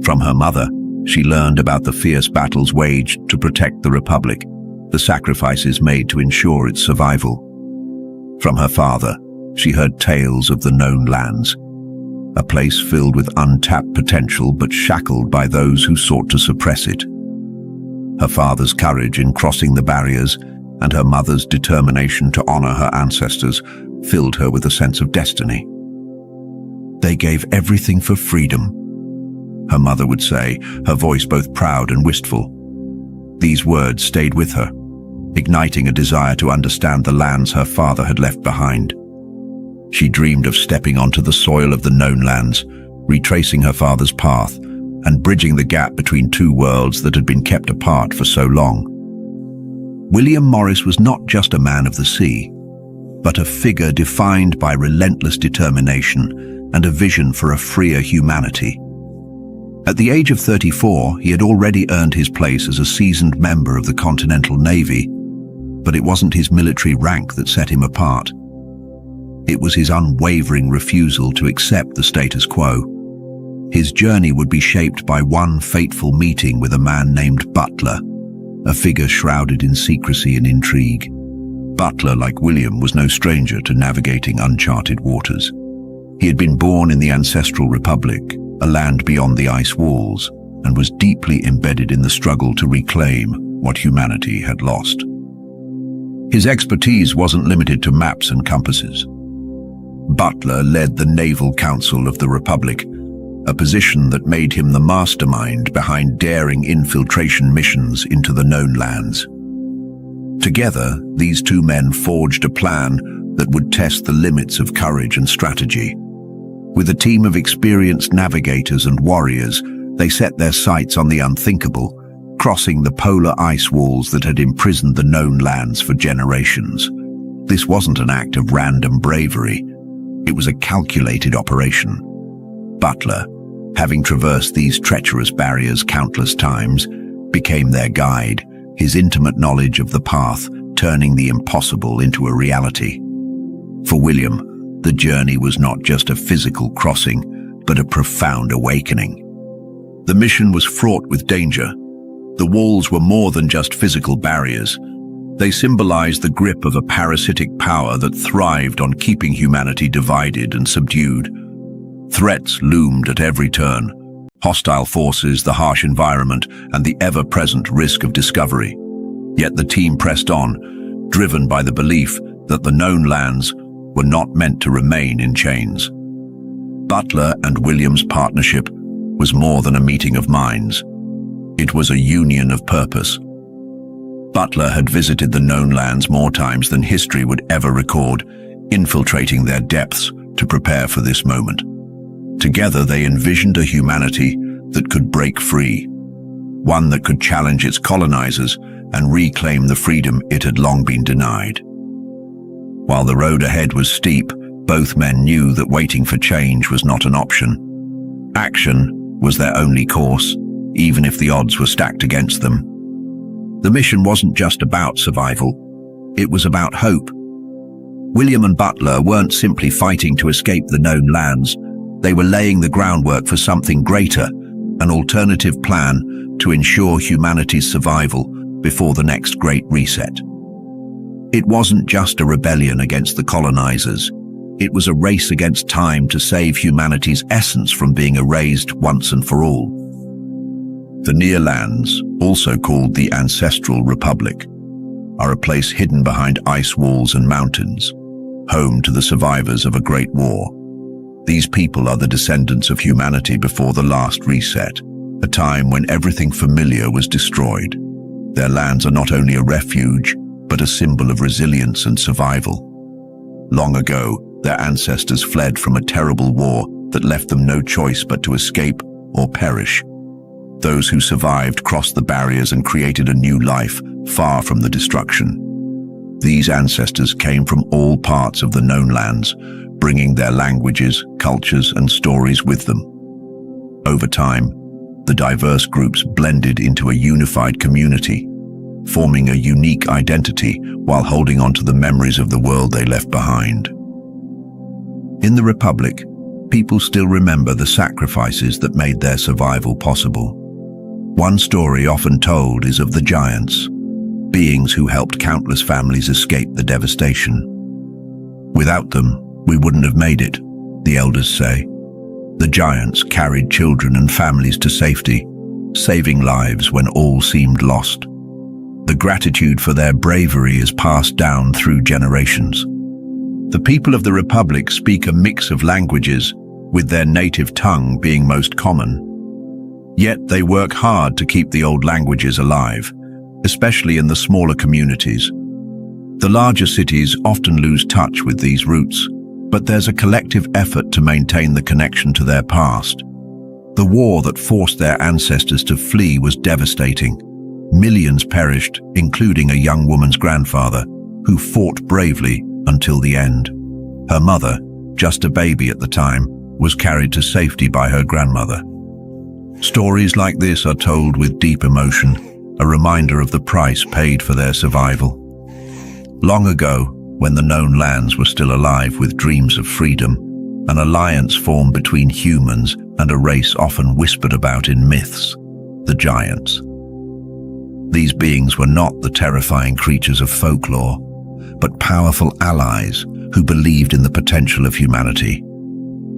From her mother, she learned about the fierce battles waged to protect the Republic, the sacrifices made to ensure its survival. From her father, she heard tales of the known lands, a place filled with untapped potential but shackled by those who sought to suppress it. Her father's courage in crossing the barriers and her mother's determination to honor her ancestors filled her with a sense of destiny. They gave everything for freedom, her mother would say, her voice both proud and wistful. These words stayed with her, igniting a desire to understand the lands her father had left behind. She dreamed of stepping onto the soil of the known lands, retracing her father's path, and bridging the gap between two worlds that had been kept apart for so long. William Morris was not just a man of the sea, but a figure defined by relentless determination and a vision for a freer humanity. At the age of 34, he had already earned his place as a seasoned member of the Continental Navy, but it wasn't his military rank that set him apart. It was his unwavering refusal to accept the status quo. His journey would be shaped by one fateful meeting with a man named Butler, a figure shrouded in secrecy and intrigue. Butler, like William, was no stranger to navigating uncharted waters. He had been born in the ancestral Republic, a land beyond the ice walls, and was deeply embedded in the struggle to reclaim what humanity had lost. His expertise wasn't limited to maps and compasses. Butler led the Naval Council of the Republic, a position that made him the mastermind behind daring infiltration missions into the known lands. Together, these two men forged a plan that would test the limits of courage and strategy. With a team of experienced navigators and warriors, they set their sights on the unthinkable, crossing the polar ice walls that had imprisoned the known lands for generations. This wasn't an act of random bravery. It was a calculated operation. Butler, having traversed these treacherous barriers countless times, became their guide, his intimate knowledge of the path turning the impossible into a reality. For William, the journey was not just a physical crossing, but a profound awakening. The mission was fraught with danger. The walls were more than just physical barriers. They symbolized the grip of a parasitic power that thrived on keeping humanity divided and subdued. Threats loomed at every turn: hostile forces, the harsh environment, and the ever-present risk of discovery. Yet the team pressed on, driven by the belief that the known lands were not meant to remain in chains. Butler and William's partnership was more than a meeting of minds. It was a union of purpose. Butler had visited the known lands more times than history would ever record, infiltrating their depths to prepare for this moment. Together they envisioned a humanity that could break free, one that could challenge its colonizers and reclaim the freedom it had long been denied. While the road ahead was steep, both men knew that waiting for change was not an option. Action was their only course, even if the odds were stacked against them. The mission wasn't just about survival, it was about hope. William and Butler weren't simply fighting to escape the known lands, they were laying the groundwork for something greater, an alternative plan to ensure humanity's survival before the next great reset. It wasn't just a rebellion against the colonizers, it was a race against time to save humanity's essence from being erased once and for all. The near lands, also called the Ancestral Republic, are a place hidden behind ice walls and mountains, home to the survivors of a great war. These people are the descendants of humanity before the last reset, a time when everything familiar was destroyed. Their lands are not only a refuge, but a symbol of resilience and survival. Long ago, their ancestors fled from a terrible war that left them no choice but to escape or perish. Those who survived crossed the barriers and created a new life far from the destruction. These ancestors came from all parts of the known lands, bringing their languages, cultures, and stories with them. Over time, the diverse groups blended into a unified community, forming a unique identity while holding on to the memories of the world they left behind. In the Republic, people still remember the sacrifices that made their survival possible. One story often told is of the giants, beings who helped countless families escape the devastation. Without them, we wouldn't have made it, the elders say. The giants carried children and families to safety, saving lives when all seemed lost. The gratitude for their bravery is passed down through generations. The people of the Republic speak a mix of languages, with their native tongue being most common. Yet they work hard to keep the old languages alive, especially in the smaller communities. The larger cities often lose touch with these roots, but there's a collective effort to maintain the connection to their past. The war that forced their ancestors to flee was devastating. Millions perished, including a young woman's grandfather, who fought bravely until the end. Her mother, just a baby at the time, was carried to safety by her grandmother. Stories like this are told with deep emotion, a reminder of the price paid for their survival. Long ago, when the known lands were still alive with dreams of freedom, an alliance formed between humans and a race often whispered about in myths, the giants. These beings were not the terrifying creatures of folklore, but powerful allies who believed in the potential of humanity.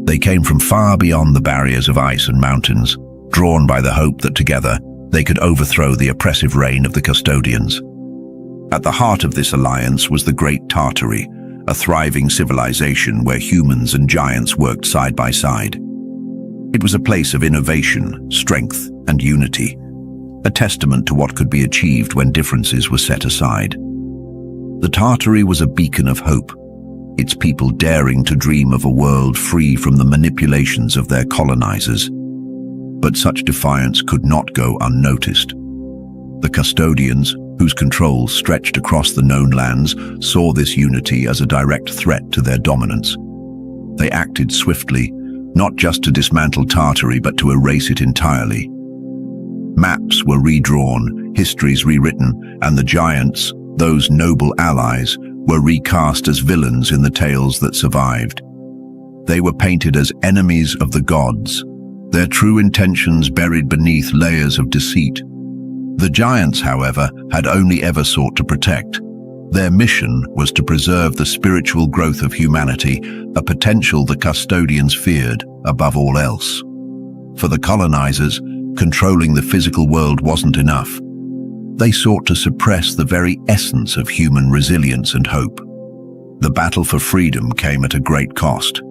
They came from far beyond the barriers of ice and mountains, drawn by the hope that together they could overthrow the oppressive reign of the Custodians. At the heart of this alliance was the Great Tartary, a thriving civilization where humans and giants worked side by side. It was a place of innovation, strength, and unity, a testament to what could be achieved when differences were set aside. The Tartary was a beacon of hope, its people daring to dream of a world free from the manipulations of their colonizers. But such defiance could not go unnoticed. The Custodians, whose control stretched across the known lands, saw this unity as a direct threat to their dominance. They acted swiftly, not just to dismantle Tartary but to erase it entirely. Maps were redrawn, histories rewritten, and the giants, those noble allies, were recast as villains in the tales that survived. They were painted as enemies of the gods, their true intentions buried beneath layers of deceit. The giants, however, had only ever sought to protect. Their mission was to preserve the spiritual growth of humanity, a potential the Custodians feared above all else. For the colonizers, controlling the physical world wasn't enough. They sought to suppress the very essence of human resilience and hope. The battle for freedom came at a great cost.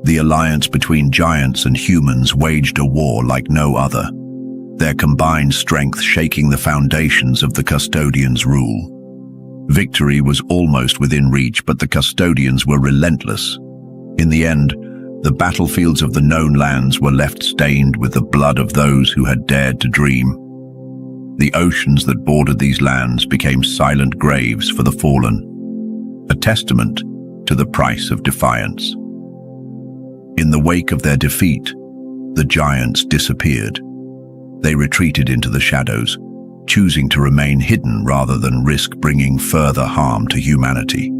The alliance between giants and humans waged a war like no other, their combined strength shaking the foundations of the Custodians' rule. Victory was almost within reach, but the Custodians were relentless. In the end, the battlefields of the known lands were left stained with the blood of those who had dared to dream. The oceans that bordered these lands became silent graves for the fallen, a testament to the price of defiance. In the wake of their defeat, the giants disappeared. They retreated into the shadows, choosing to remain hidden rather than risk bringing further harm to humanity.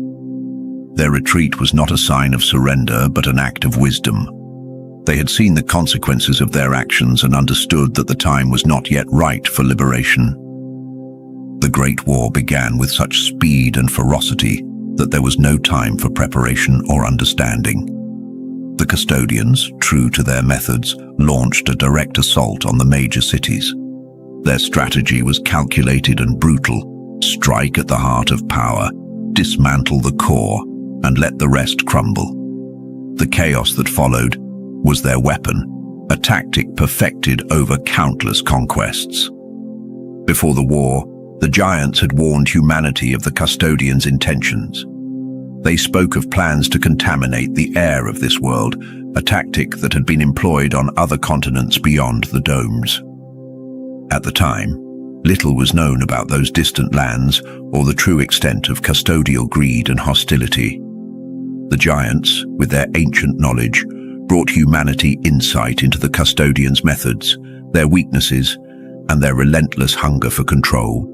Their retreat was not a sign of surrender, but an act of wisdom. They had seen the consequences of their actions and understood that the time was not yet right for liberation. The Great War began with such speed and ferocity that there was no time for preparation or understanding. The Custodians, true to their methods, launched a direct assault on the major cities. Their strategy was calculated and brutal: strike at the heart of power, dismantle the core, and let the rest crumble. The chaos that followed was their weapon, a tactic perfected over countless conquests. Before the war, The giants had warned humanity of the Custodians' intentions. They spoke of plans to contaminate the air of this world, a tactic that had been employed on other continents beyond the domes. At the time, little was known about those distant lands or the true extent of custodial greed and hostility. The giants, with their ancient knowledge, brought humanity insight into the Custodians' methods, their weaknesses, and their relentless hunger for control.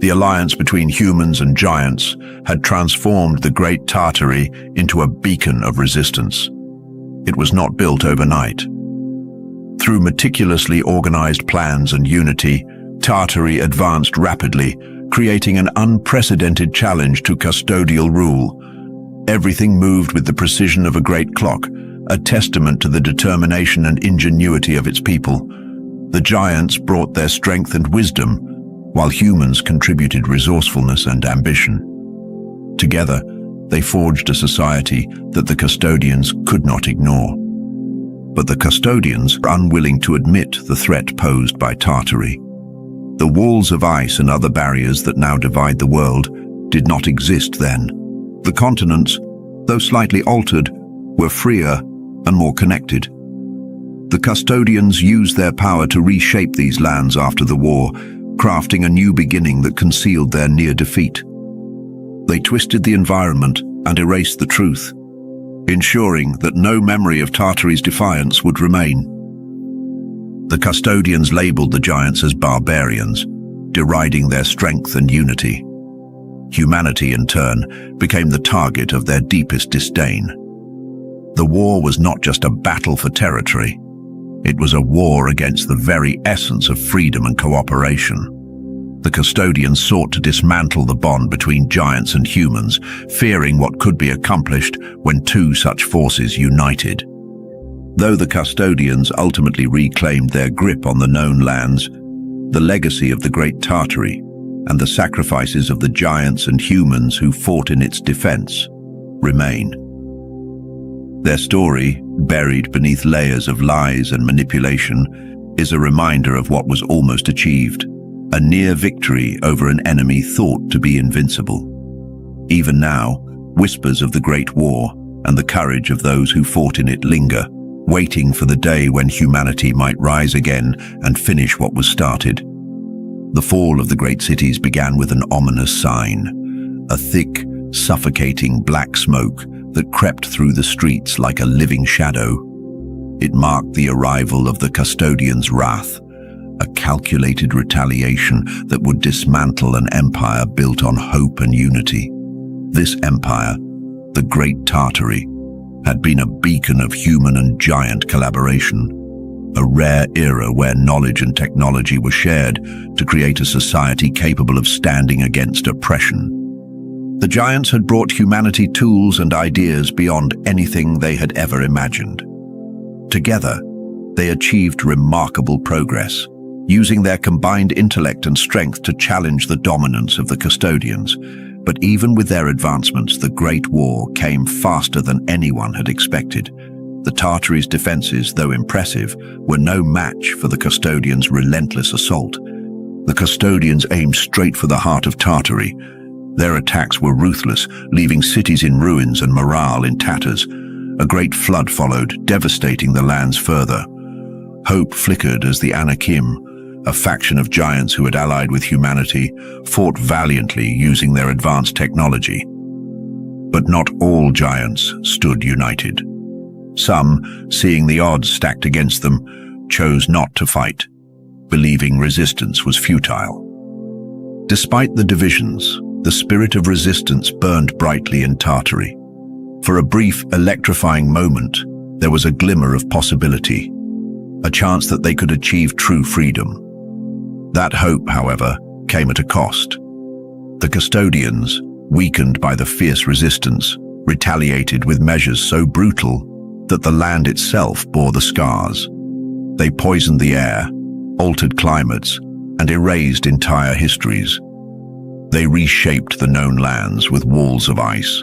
The alliance between humans and giants had transformed the Great Tartary into a beacon of resistance. It was not built overnight. Through meticulously organized plans and unity, Tartary advanced rapidly, creating an unprecedented challenge to custodial rule. Everything moved with the precision of a great clock, a testament to the determination and ingenuity of its people. The giants brought their strength and wisdom, while humans contributed resourcefulness and ambition. Together, they forged a society that the Custodians could not ignore. But the Custodians were unwilling to admit the threat posed by Tartary. The walls of ice and other barriers that now divide the world did not exist then. The continents, though slightly altered, were freer and more connected. The Custodians used their power to reshape these lands after the war, crafting a new beginning that concealed their near defeat. They twisted the environment and erased the truth, ensuring that no memory of Tartary's defiance would remain. The Custodians labeled the giants as barbarians, deriding their strength and unity. Humanity, in turn, became the target of their deepest disdain. The war was not just a battle for territory. It was a war against the very essence of freedom and cooperation. The Custodians sought to dismantle the bond between giants and humans, fearing what could be accomplished when two such forces united. Though the Custodians ultimately reclaimed their grip on the known lands, the legacy of the Great Tartary and the sacrifices of the giants and humans who fought in its defense remain. Their story, buried beneath layers of lies and manipulation, is a reminder of what was almost achieved, a near victory over an enemy thought to be invincible. Even now, whispers of the Great War and the courage of those who fought in it linger, waiting for the day when humanity might rise again and finish what was started. The fall of the great cities began with an ominous sign, a thick, suffocating black smoke that crept through the streets like a living shadow. It marked the arrival of the Custodians' wrath, a calculated retaliation that would dismantle an empire built on hope and unity. This empire, the Great Tartary, had been a beacon of human and giant collaboration, a rare era where knowledge and technology were shared to create a society capable of standing against oppression. The giants had brought humanity tools and ideas beyond anything they had ever imagined. Together, they achieved remarkable progress, using their combined intellect and strength to challenge the dominance of the Custodians. But even with their advancements, the Great War came faster than anyone had expected. The Tartary's defenses, though impressive, were no match for the Custodians' relentless assault. The Custodians aimed straight for the heart of Tartary. Their attacks were ruthless, leaving cities in ruins and morale in tatters. A great flood followed, devastating the lands further. Hope flickered as the Anakim, a faction of giants who had allied with humanity, fought valiantly using their advanced technology. But not all giants stood united. Some, seeing the odds stacked against them, chose not to fight, believing resistance was futile. Despite the divisions, the spirit of resistance burned brightly in Tartary. For a brief, electrifying moment, there was a glimmer of possibility, a chance that they could achieve true freedom. That hope, however, came at a cost. The Custodians, weakened by the fierce resistance, retaliated with measures so brutal that the land itself bore the scars. They poisoned the air, altered climates, and erased entire histories. They reshaped the known lands with walls of ice,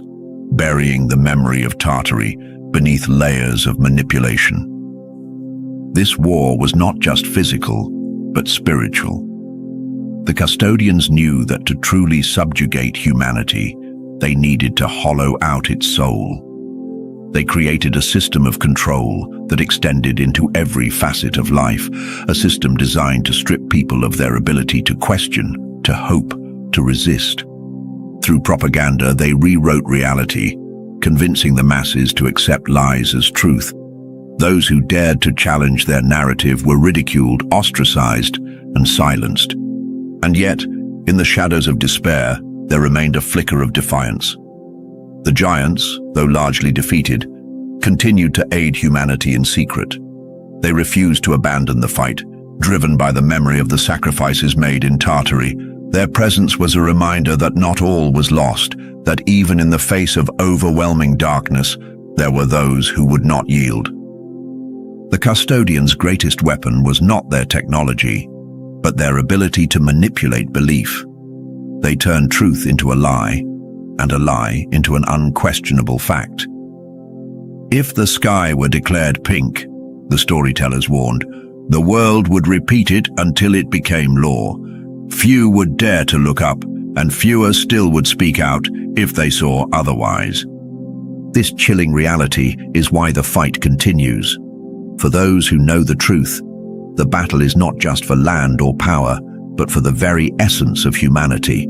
burying the memory of Tartary beneath layers of manipulation. This war was not just physical, but spiritual. The Custodians knew that to truly subjugate humanity, they needed to hollow out its soul. They created a system of control that extended into every facet of life, a system designed to strip people of their ability to question, to hope, to resist. Through propaganda, they rewrote reality, convincing the masses to accept lies as truth. Those who dared to challenge their narrative were ridiculed, ostracized, and silenced. And yet, in the shadows of despair, there remained a flicker of defiance. The giants, though largely defeated, continued to aid humanity in secret. They refused to abandon the fight, driven by the memory of the sacrifices made in Tartary. Their presence was a reminder that not all was lost, that even in the face of overwhelming darkness, there were those who would not yield. The Custodians' greatest weapon was not their technology, but their ability to manipulate belief. They turned truth into a lie, and a lie into an unquestionable fact. If the sky were declared pink, the storytellers warned, the world would repeat it until it became law. Few would dare to look up, and fewer still would speak out if they saw otherwise. This chilling reality is why the fight continues. For those who know the truth, the battle is not just for land or power, but for the very essence of humanity.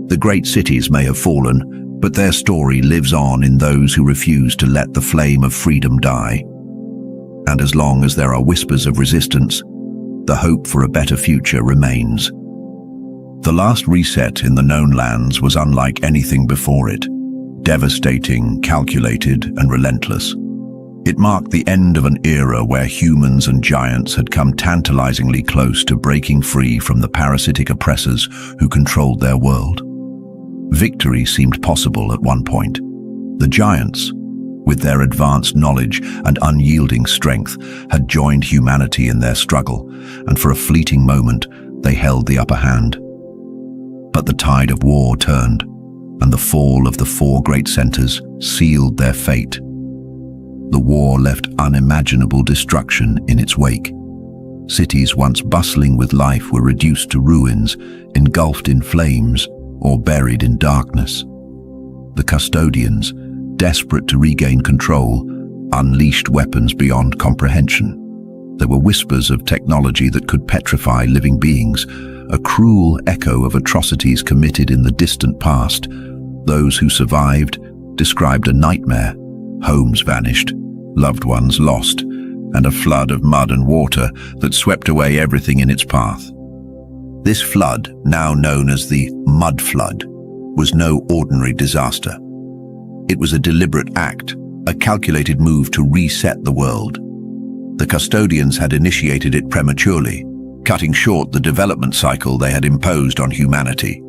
The great cities may have fallen, but their story lives on in those who refuse to let the flame of freedom die. And as long as there are whispers of resistance, the hope for a better future remains. The last reset in the known lands was unlike anything before it, devastating, calculated, and relentless. It marked the end of an era where humans and giants had come tantalizingly close to breaking free from the parasitic oppressors who controlled their world. Victory seemed possible at one point. The giants, with their advanced knowledge and unyielding strength, had joined humanity in their struggle, and for a fleeting moment, they held the upper hand. But the tide of war turned, and the fall of the four great centers sealed their fate. The war left unimaginable destruction in its wake. Cities once bustling with life were reduced to ruins, engulfed in flames, or buried in darkness. The Custodians, desperate to regain control, unleashed weapons beyond comprehension. There were whispers of technology that could petrify living beings, a cruel echo of atrocities committed in the distant past. Those who survived described a nightmare. Homes vanished, loved ones lost, and a flood of mud and water that swept away everything in its path. This flood, now known as the Mud Flood, was no ordinary disaster. It was a deliberate act, a calculated move to reset the world. The Custodians had initiated it prematurely, cutting short the development cycle they had imposed on humanity.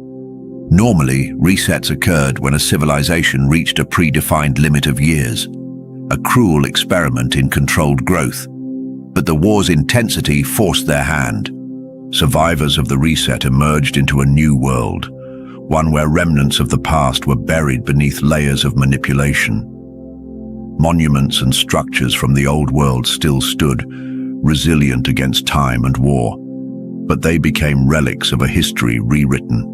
Normally, resets occurred when a civilization reached a predefined limit of years, a cruel experiment in controlled growth. But the war's intensity forced their hand. Survivors of the reset emerged into a new world, one where remnants of the past were buried beneath layers of manipulation. Monuments and structures from the old world still stood, resilient against time and war, but they became relics of a history rewritten.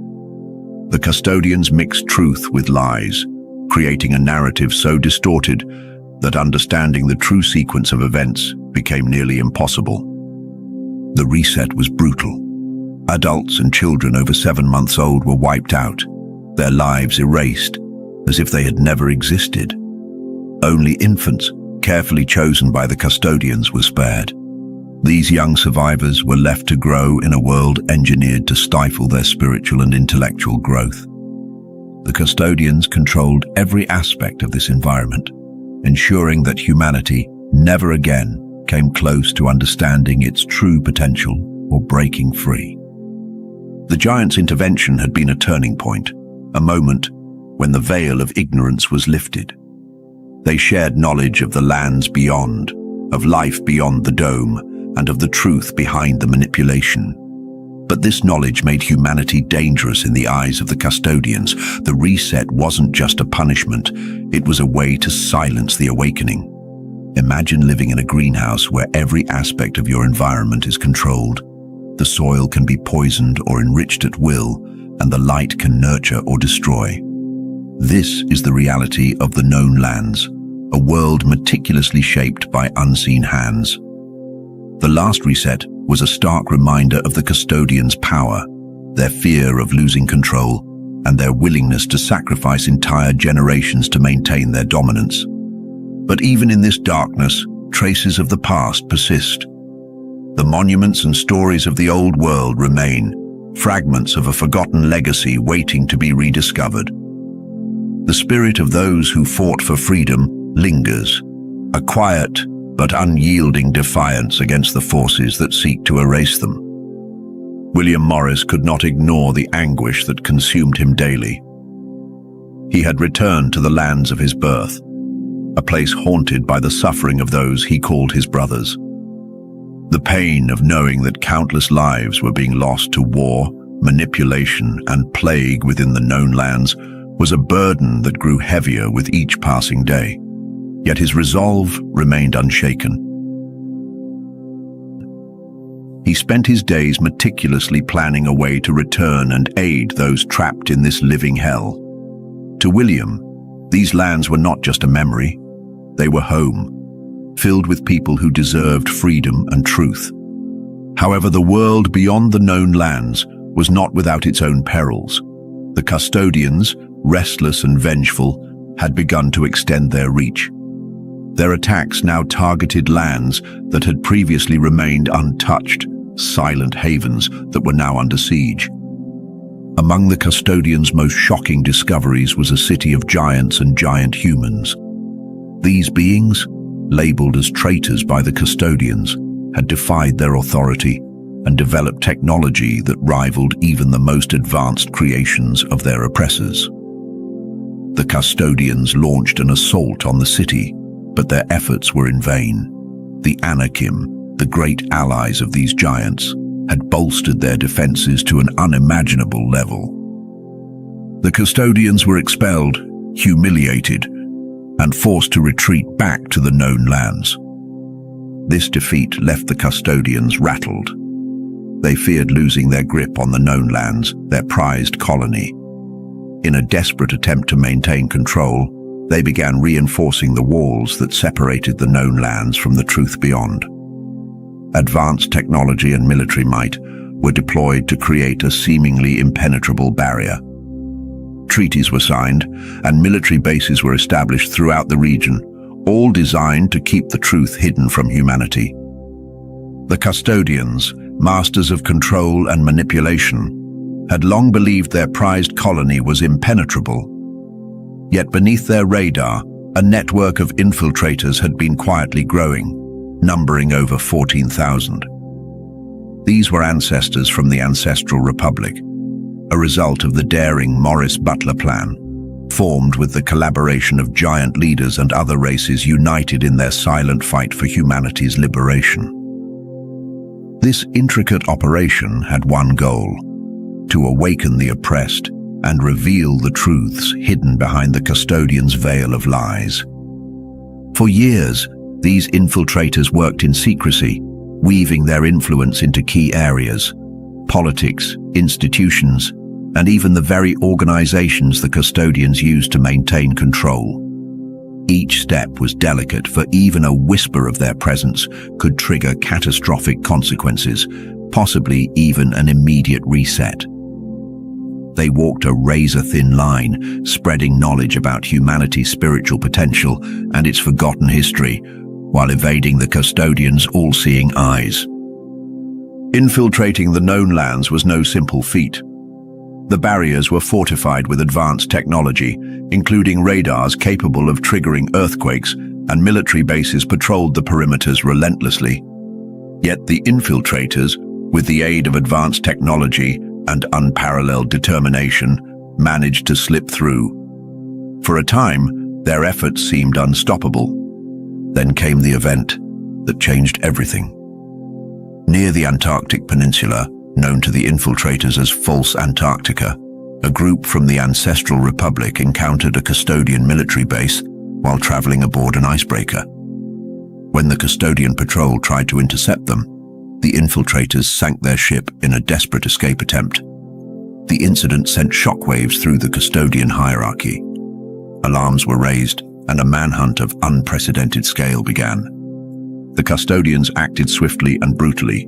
The Custodians mixed truth with lies, creating a narrative so distorted that understanding the true sequence of events became nearly impossible. The reset was brutal. Adults and children over 7 months old were wiped out, their lives erased, as if they had never existed. Only infants, carefully chosen by the Custodians, were spared. These young survivors were left to grow in a world engineered to stifle their spiritual and intellectual growth. The Custodians controlled every aspect of this environment, ensuring that humanity never again came close to understanding its true potential or breaking free. The giants' intervention had been a turning point, a moment when the veil of ignorance was lifted. They shared knowledge of the lands beyond, of life beyond the dome, and of the truth behind the manipulation. But this knowledge made humanity dangerous in the eyes of the Custodians. The reset wasn't just a punishment, it was a way to silence the awakening. Imagine living in a greenhouse where every aspect of your environment is controlled. The The soil can be poisoned or enriched at will, and the light can nurture or destroy. This is the reality of the known lands, a world meticulously shaped by unseen hands. The last reset was a stark reminder of the Custodians' power, their fear of losing control, and their willingness to sacrifice entire generations to maintain their dominance. But even in this darkness, traces of the past persist. The monuments and stories of the old world remain, fragments of a forgotten legacy waiting to be rediscovered. The spirit of those who fought for freedom lingers, a quiet but unyielding defiance against the forces that seek to erase them. William Morris could not ignore the anguish that consumed him daily. He had returned to the lands of his birth, a place haunted by the suffering of those he called his brothers. The pain of knowing that countless lives were being lost to war, manipulation, and plague within the known lands was a burden that grew heavier with each passing day. Yet his resolve remained unshaken. He spent his days meticulously planning a way to return and aid those trapped in this living hell. To William, these lands were not just a memory, they were home, filled with people who deserved freedom and truth. However, the world beyond the known lands was not without its own perils. The Custodians, restless and vengeful, had begun to extend their reach. Their attacks now targeted lands that had previously remained untouched, silent havens that were now under siege. Among the Custodians' most shocking discoveries was a city of giants and giant humans. These beings, labeled as traitors by the Custodians, had defied their authority and developed technology that rivaled even the most advanced creations of their oppressors. The Custodians launched an assault on the city, but their efforts were in vain. The Anakim, the great allies of these giants, had bolstered their defenses to an unimaginable level. The Custodians were expelled, humiliated, and forced to retreat back to the known lands. This defeat left the Custodians rattled. They feared losing their grip on the known lands, their prized colony. In a desperate attempt to maintain control, they began reinforcing the walls that separated the known lands from the truth beyond. Advanced technology and military might were deployed to create a seemingly impenetrable barrier. Treaties were signed, and military bases were established throughout the region, all designed to keep the truth hidden from humanity. The Custodians, masters of control and manipulation, had long believed their prized colony was impenetrable. Yet beneath their radar, a network of infiltrators had been quietly growing, numbering over 14,000. These were ancestors from the Ancestral Republic, a result of the daring Morris Butler plan, formed with the collaboration of giant leaders and other races united in their silent fight for humanity's liberation. This intricate operation had one goal: to awaken the oppressed and reveal the truths hidden behind the Custodians' veil of lies. For years, these infiltrators worked in secrecy, weaving their influence into key areas: politics, institutions, and even the very organizations the Custodians used to maintain control. Each step was delicate, for even a whisper of their presence could trigger catastrophic consequences, possibly even an immediate reset. They walked a razor-thin line, spreading knowledge about humanity's spiritual potential and its forgotten history, while evading the Custodians' all-seeing eyes. Infiltrating the known lands was no simple feat. The barriers were fortified with advanced technology, including radars capable of triggering earthquakes, and military bases patrolled the perimeters relentlessly. Yet the infiltrators, with the aid of advanced technology and unparalleled determination, managed to slip through. For a time, their efforts seemed unstoppable. Then came the event that changed everything. Near the Antarctic Peninsula, known to the infiltrators as False Antarctica, a group from the Ancestral Republic encountered a Custodian military base while traveling aboard an icebreaker. When the Custodian patrol tried to intercept them, the infiltrators sank their ship in a desperate escape attempt. The incident sent shockwaves through the custodian hierarchy. Alarms were raised, and a manhunt of unprecedented scale began. The custodians acted swiftly and brutally.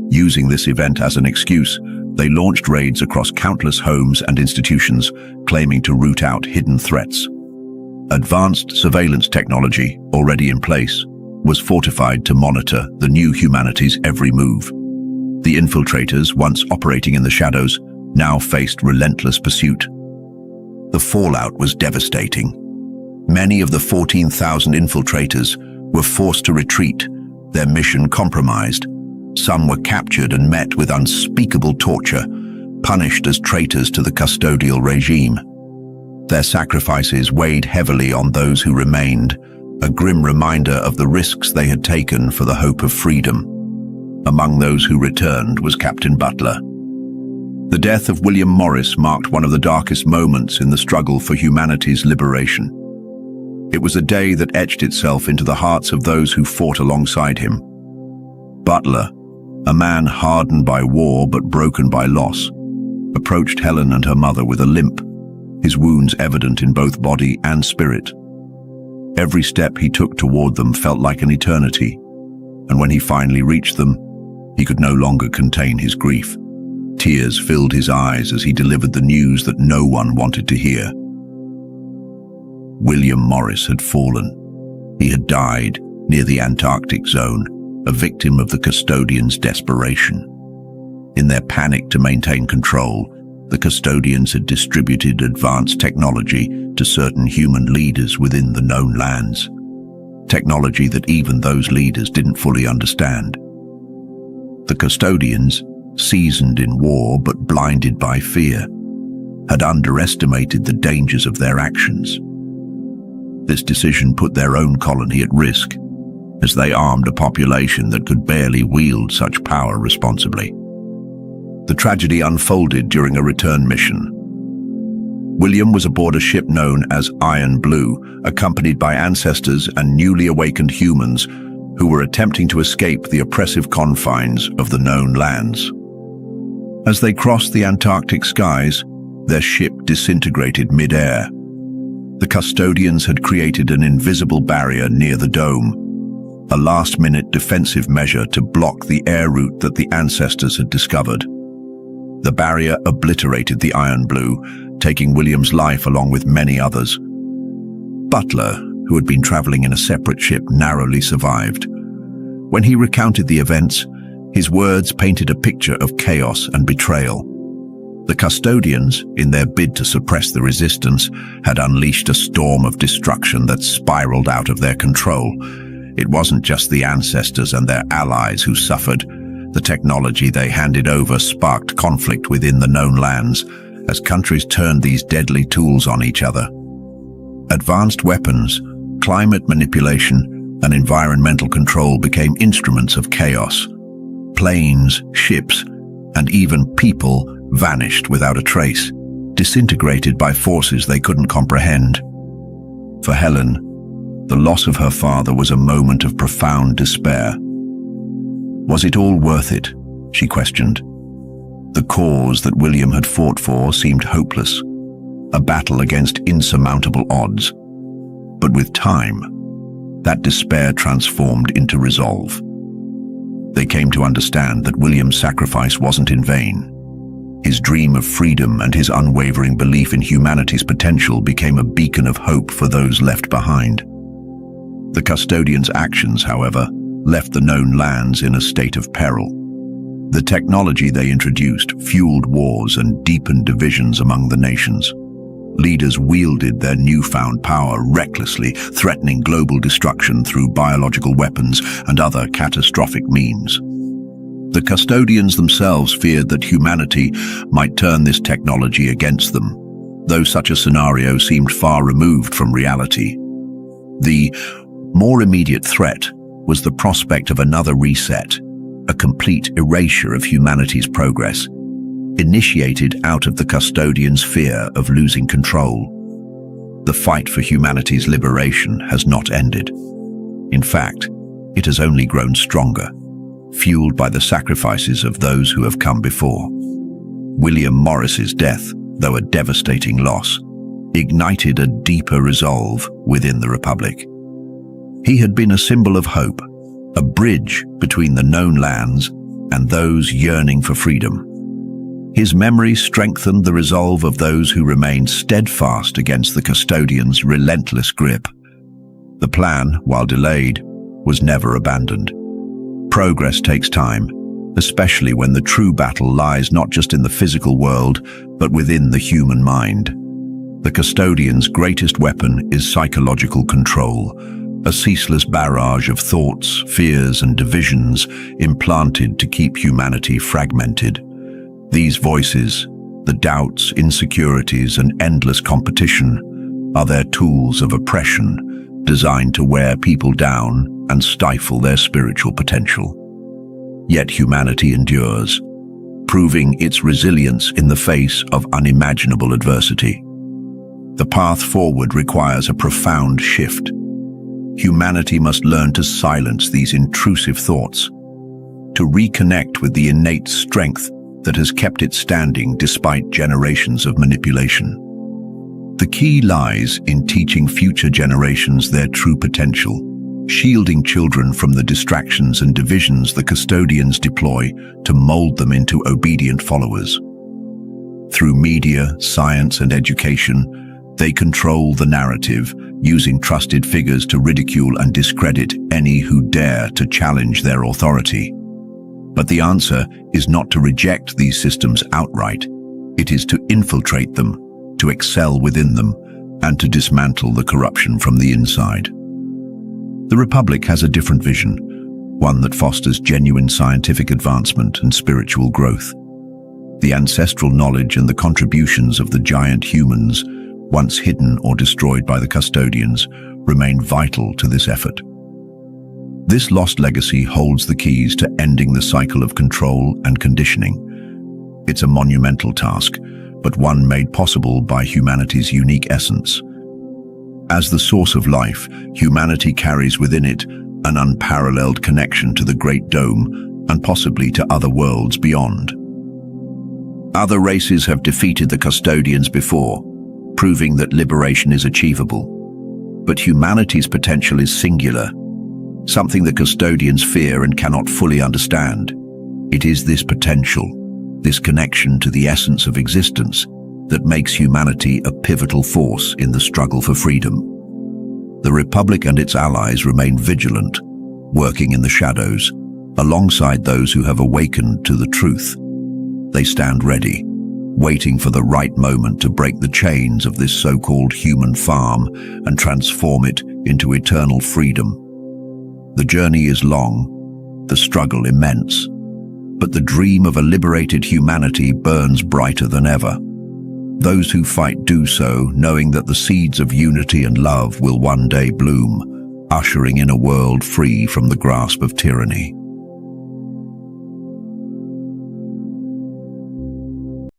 Using this event as an excuse, they launched raids across countless homes and institutions, claiming to root out hidden threats. Advanced surveillance technology, already in place, was fortified to monitor the new humanity's every move. The infiltrators, once operating in the shadows, now faced relentless pursuit. The fallout was devastating. Many of the 14,000 infiltrators were forced to retreat, their mission compromised. Some were captured and met with unspeakable torture, punished as traitors to the custodial regime. Their sacrifices weighed heavily on those who remained, a grim reminder of the risks they had taken for the hope of freedom. Among those who returned was Captain Butler. The death of William Morris marked one of the darkest moments in the struggle for humanity's liberation. It was a day that etched itself into the hearts of those who fought alongside him. Butler, a man hardened by war but broken by loss, approached Helen and her mother with a limp, his wounds evident in both body and spirit. Every step he took toward them felt like an eternity, and when he finally reached them, he could no longer contain his grief. Tears filled his eyes as he delivered the news that no one wanted to hear. William Morris had fallen. He had died near the Antarctic zone, a victim of the custodians' desperation. In their panic to maintain control, the custodians had distributed advanced technology to certain human leaders within the known lands. Technology that even those leaders didn't fully understand. The custodians, seasoned in war but blinded by fear, had underestimated the dangers of their actions. This decision put their own colony at risk, as they armed a population that could barely wield such power responsibly. The tragedy unfolded during a return mission. William was aboard a ship known as Iron Blue, accompanied by ancestors and newly awakened humans who were attempting to escape the oppressive confines of the known lands. As they crossed the Antarctic skies, their ship disintegrated mid-air. The custodians had created an invisible barrier near the dome, a last-minute defensive measure to block the air route that the ancestors had discovered. The barrier obliterated the Iron Blue, taking William's life along with many others. Butler, who had been traveling in a separate ship, narrowly survived. When he recounted the events, his words painted a picture of chaos and betrayal. The custodians, in their bid to suppress the resistance, had unleashed a storm of destruction that spiraled out of their control. It wasn't just the ancestors and their allies who suffered. The technology they handed over sparked conflict within the known lands, as countries turned these deadly tools on each other. Advanced weapons, climate manipulation, and environmental control became instruments of chaos. Planes, ships, and even people vanished without a trace, disintegrated by forces they couldn't comprehend. For Helen, the loss of her father was a moment of profound despair. Was it all worth it? She questioned. The cause that William had fought for seemed hopeless, a battle against insurmountable odds. But with time, that despair transformed into resolve. They came to understand that William's sacrifice wasn't in vain. His dream of freedom and his unwavering belief in humanity's potential became a beacon of hope for those left behind. The custodians' actions, however, left the known lands in a state of peril. The technology they introduced fueled wars and deepened divisions among the nations. Leaders wielded their newfound power recklessly, threatening global destruction through biological weapons and other catastrophic means. The custodians themselves feared that humanity might turn this technology against them, though such a scenario seemed far removed from reality. The more immediate threat was the prospect of another reset, a complete erasure of humanity's progress, initiated out of the custodians' fear of losing control. The fight for humanity's liberation has not ended. In fact, it has only grown stronger. fueled by the sacrifices of those who have come before. William Morris's death, though a devastating loss, ignited a deeper resolve within the Republic. He had been a symbol of hope, a bridge between the known lands and those yearning for freedom. His memory strengthened the resolve of those who remained steadfast against the Custodians' relentless grip. The plan, while delayed, was never abandoned. Progress takes time, especially when the true battle lies not just in the physical world, but within the human mind. The Custodians' greatest weapon is psychological control, a ceaseless barrage of thoughts, fears, and divisions implanted to keep humanity fragmented. These voices, the doubts, insecurities, and endless competition, are their tools of oppression, designed to wear people down and stifle their spiritual potential. Yet humanity endures, proving its resilience in the face of unimaginable adversity. The path forward requires a profound shift. Humanity must learn to silence these intrusive thoughts, to reconnect with the innate strength that has kept it standing despite generations of manipulation. The key lies in teaching future generations their true potential, shielding children from the distractions and divisions the Custodians deploy to mold them into obedient followers. Through media, science, and education, they control the narrative, using trusted figures to ridicule and discredit any who dare to challenge their authority. But the answer is not to reject these systems outright. It is to infiltrate them, to excel within them, and to dismantle the corruption from the inside. The Republic has a different vision, one that fosters genuine scientific advancement and spiritual growth. The ancestral knowledge and the contributions of the giant humans, once hidden or destroyed by the Custodians, remain vital to this effort. This lost legacy holds the keys to ending the cycle of control and conditioning. It's a monumental task, but one made possible by humanity's unique essence. As the source of life, humanity carries within it an unparalleled connection to the Great Dome and possibly to other worlds beyond. Other races have defeated the Custodians before, proving that liberation is achievable. But humanity's potential is singular, something the Custodians fear and cannot fully understand. It is this potential, this connection to the essence of existence, that makes humanity a pivotal force in the struggle for freedom. The Republic and its allies remain vigilant, working in the shadows, alongside those who have awakened to the truth. They stand ready, waiting for the right moment to break the chains of this so-called human farm and transform it into eternal freedom. The journey is long, the struggle immense, but the dream of a liberated humanity burns brighter than ever. Those who fight do so knowing that the seeds of unity and love will one day bloom, ushering in a world free from the grasp of tyranny.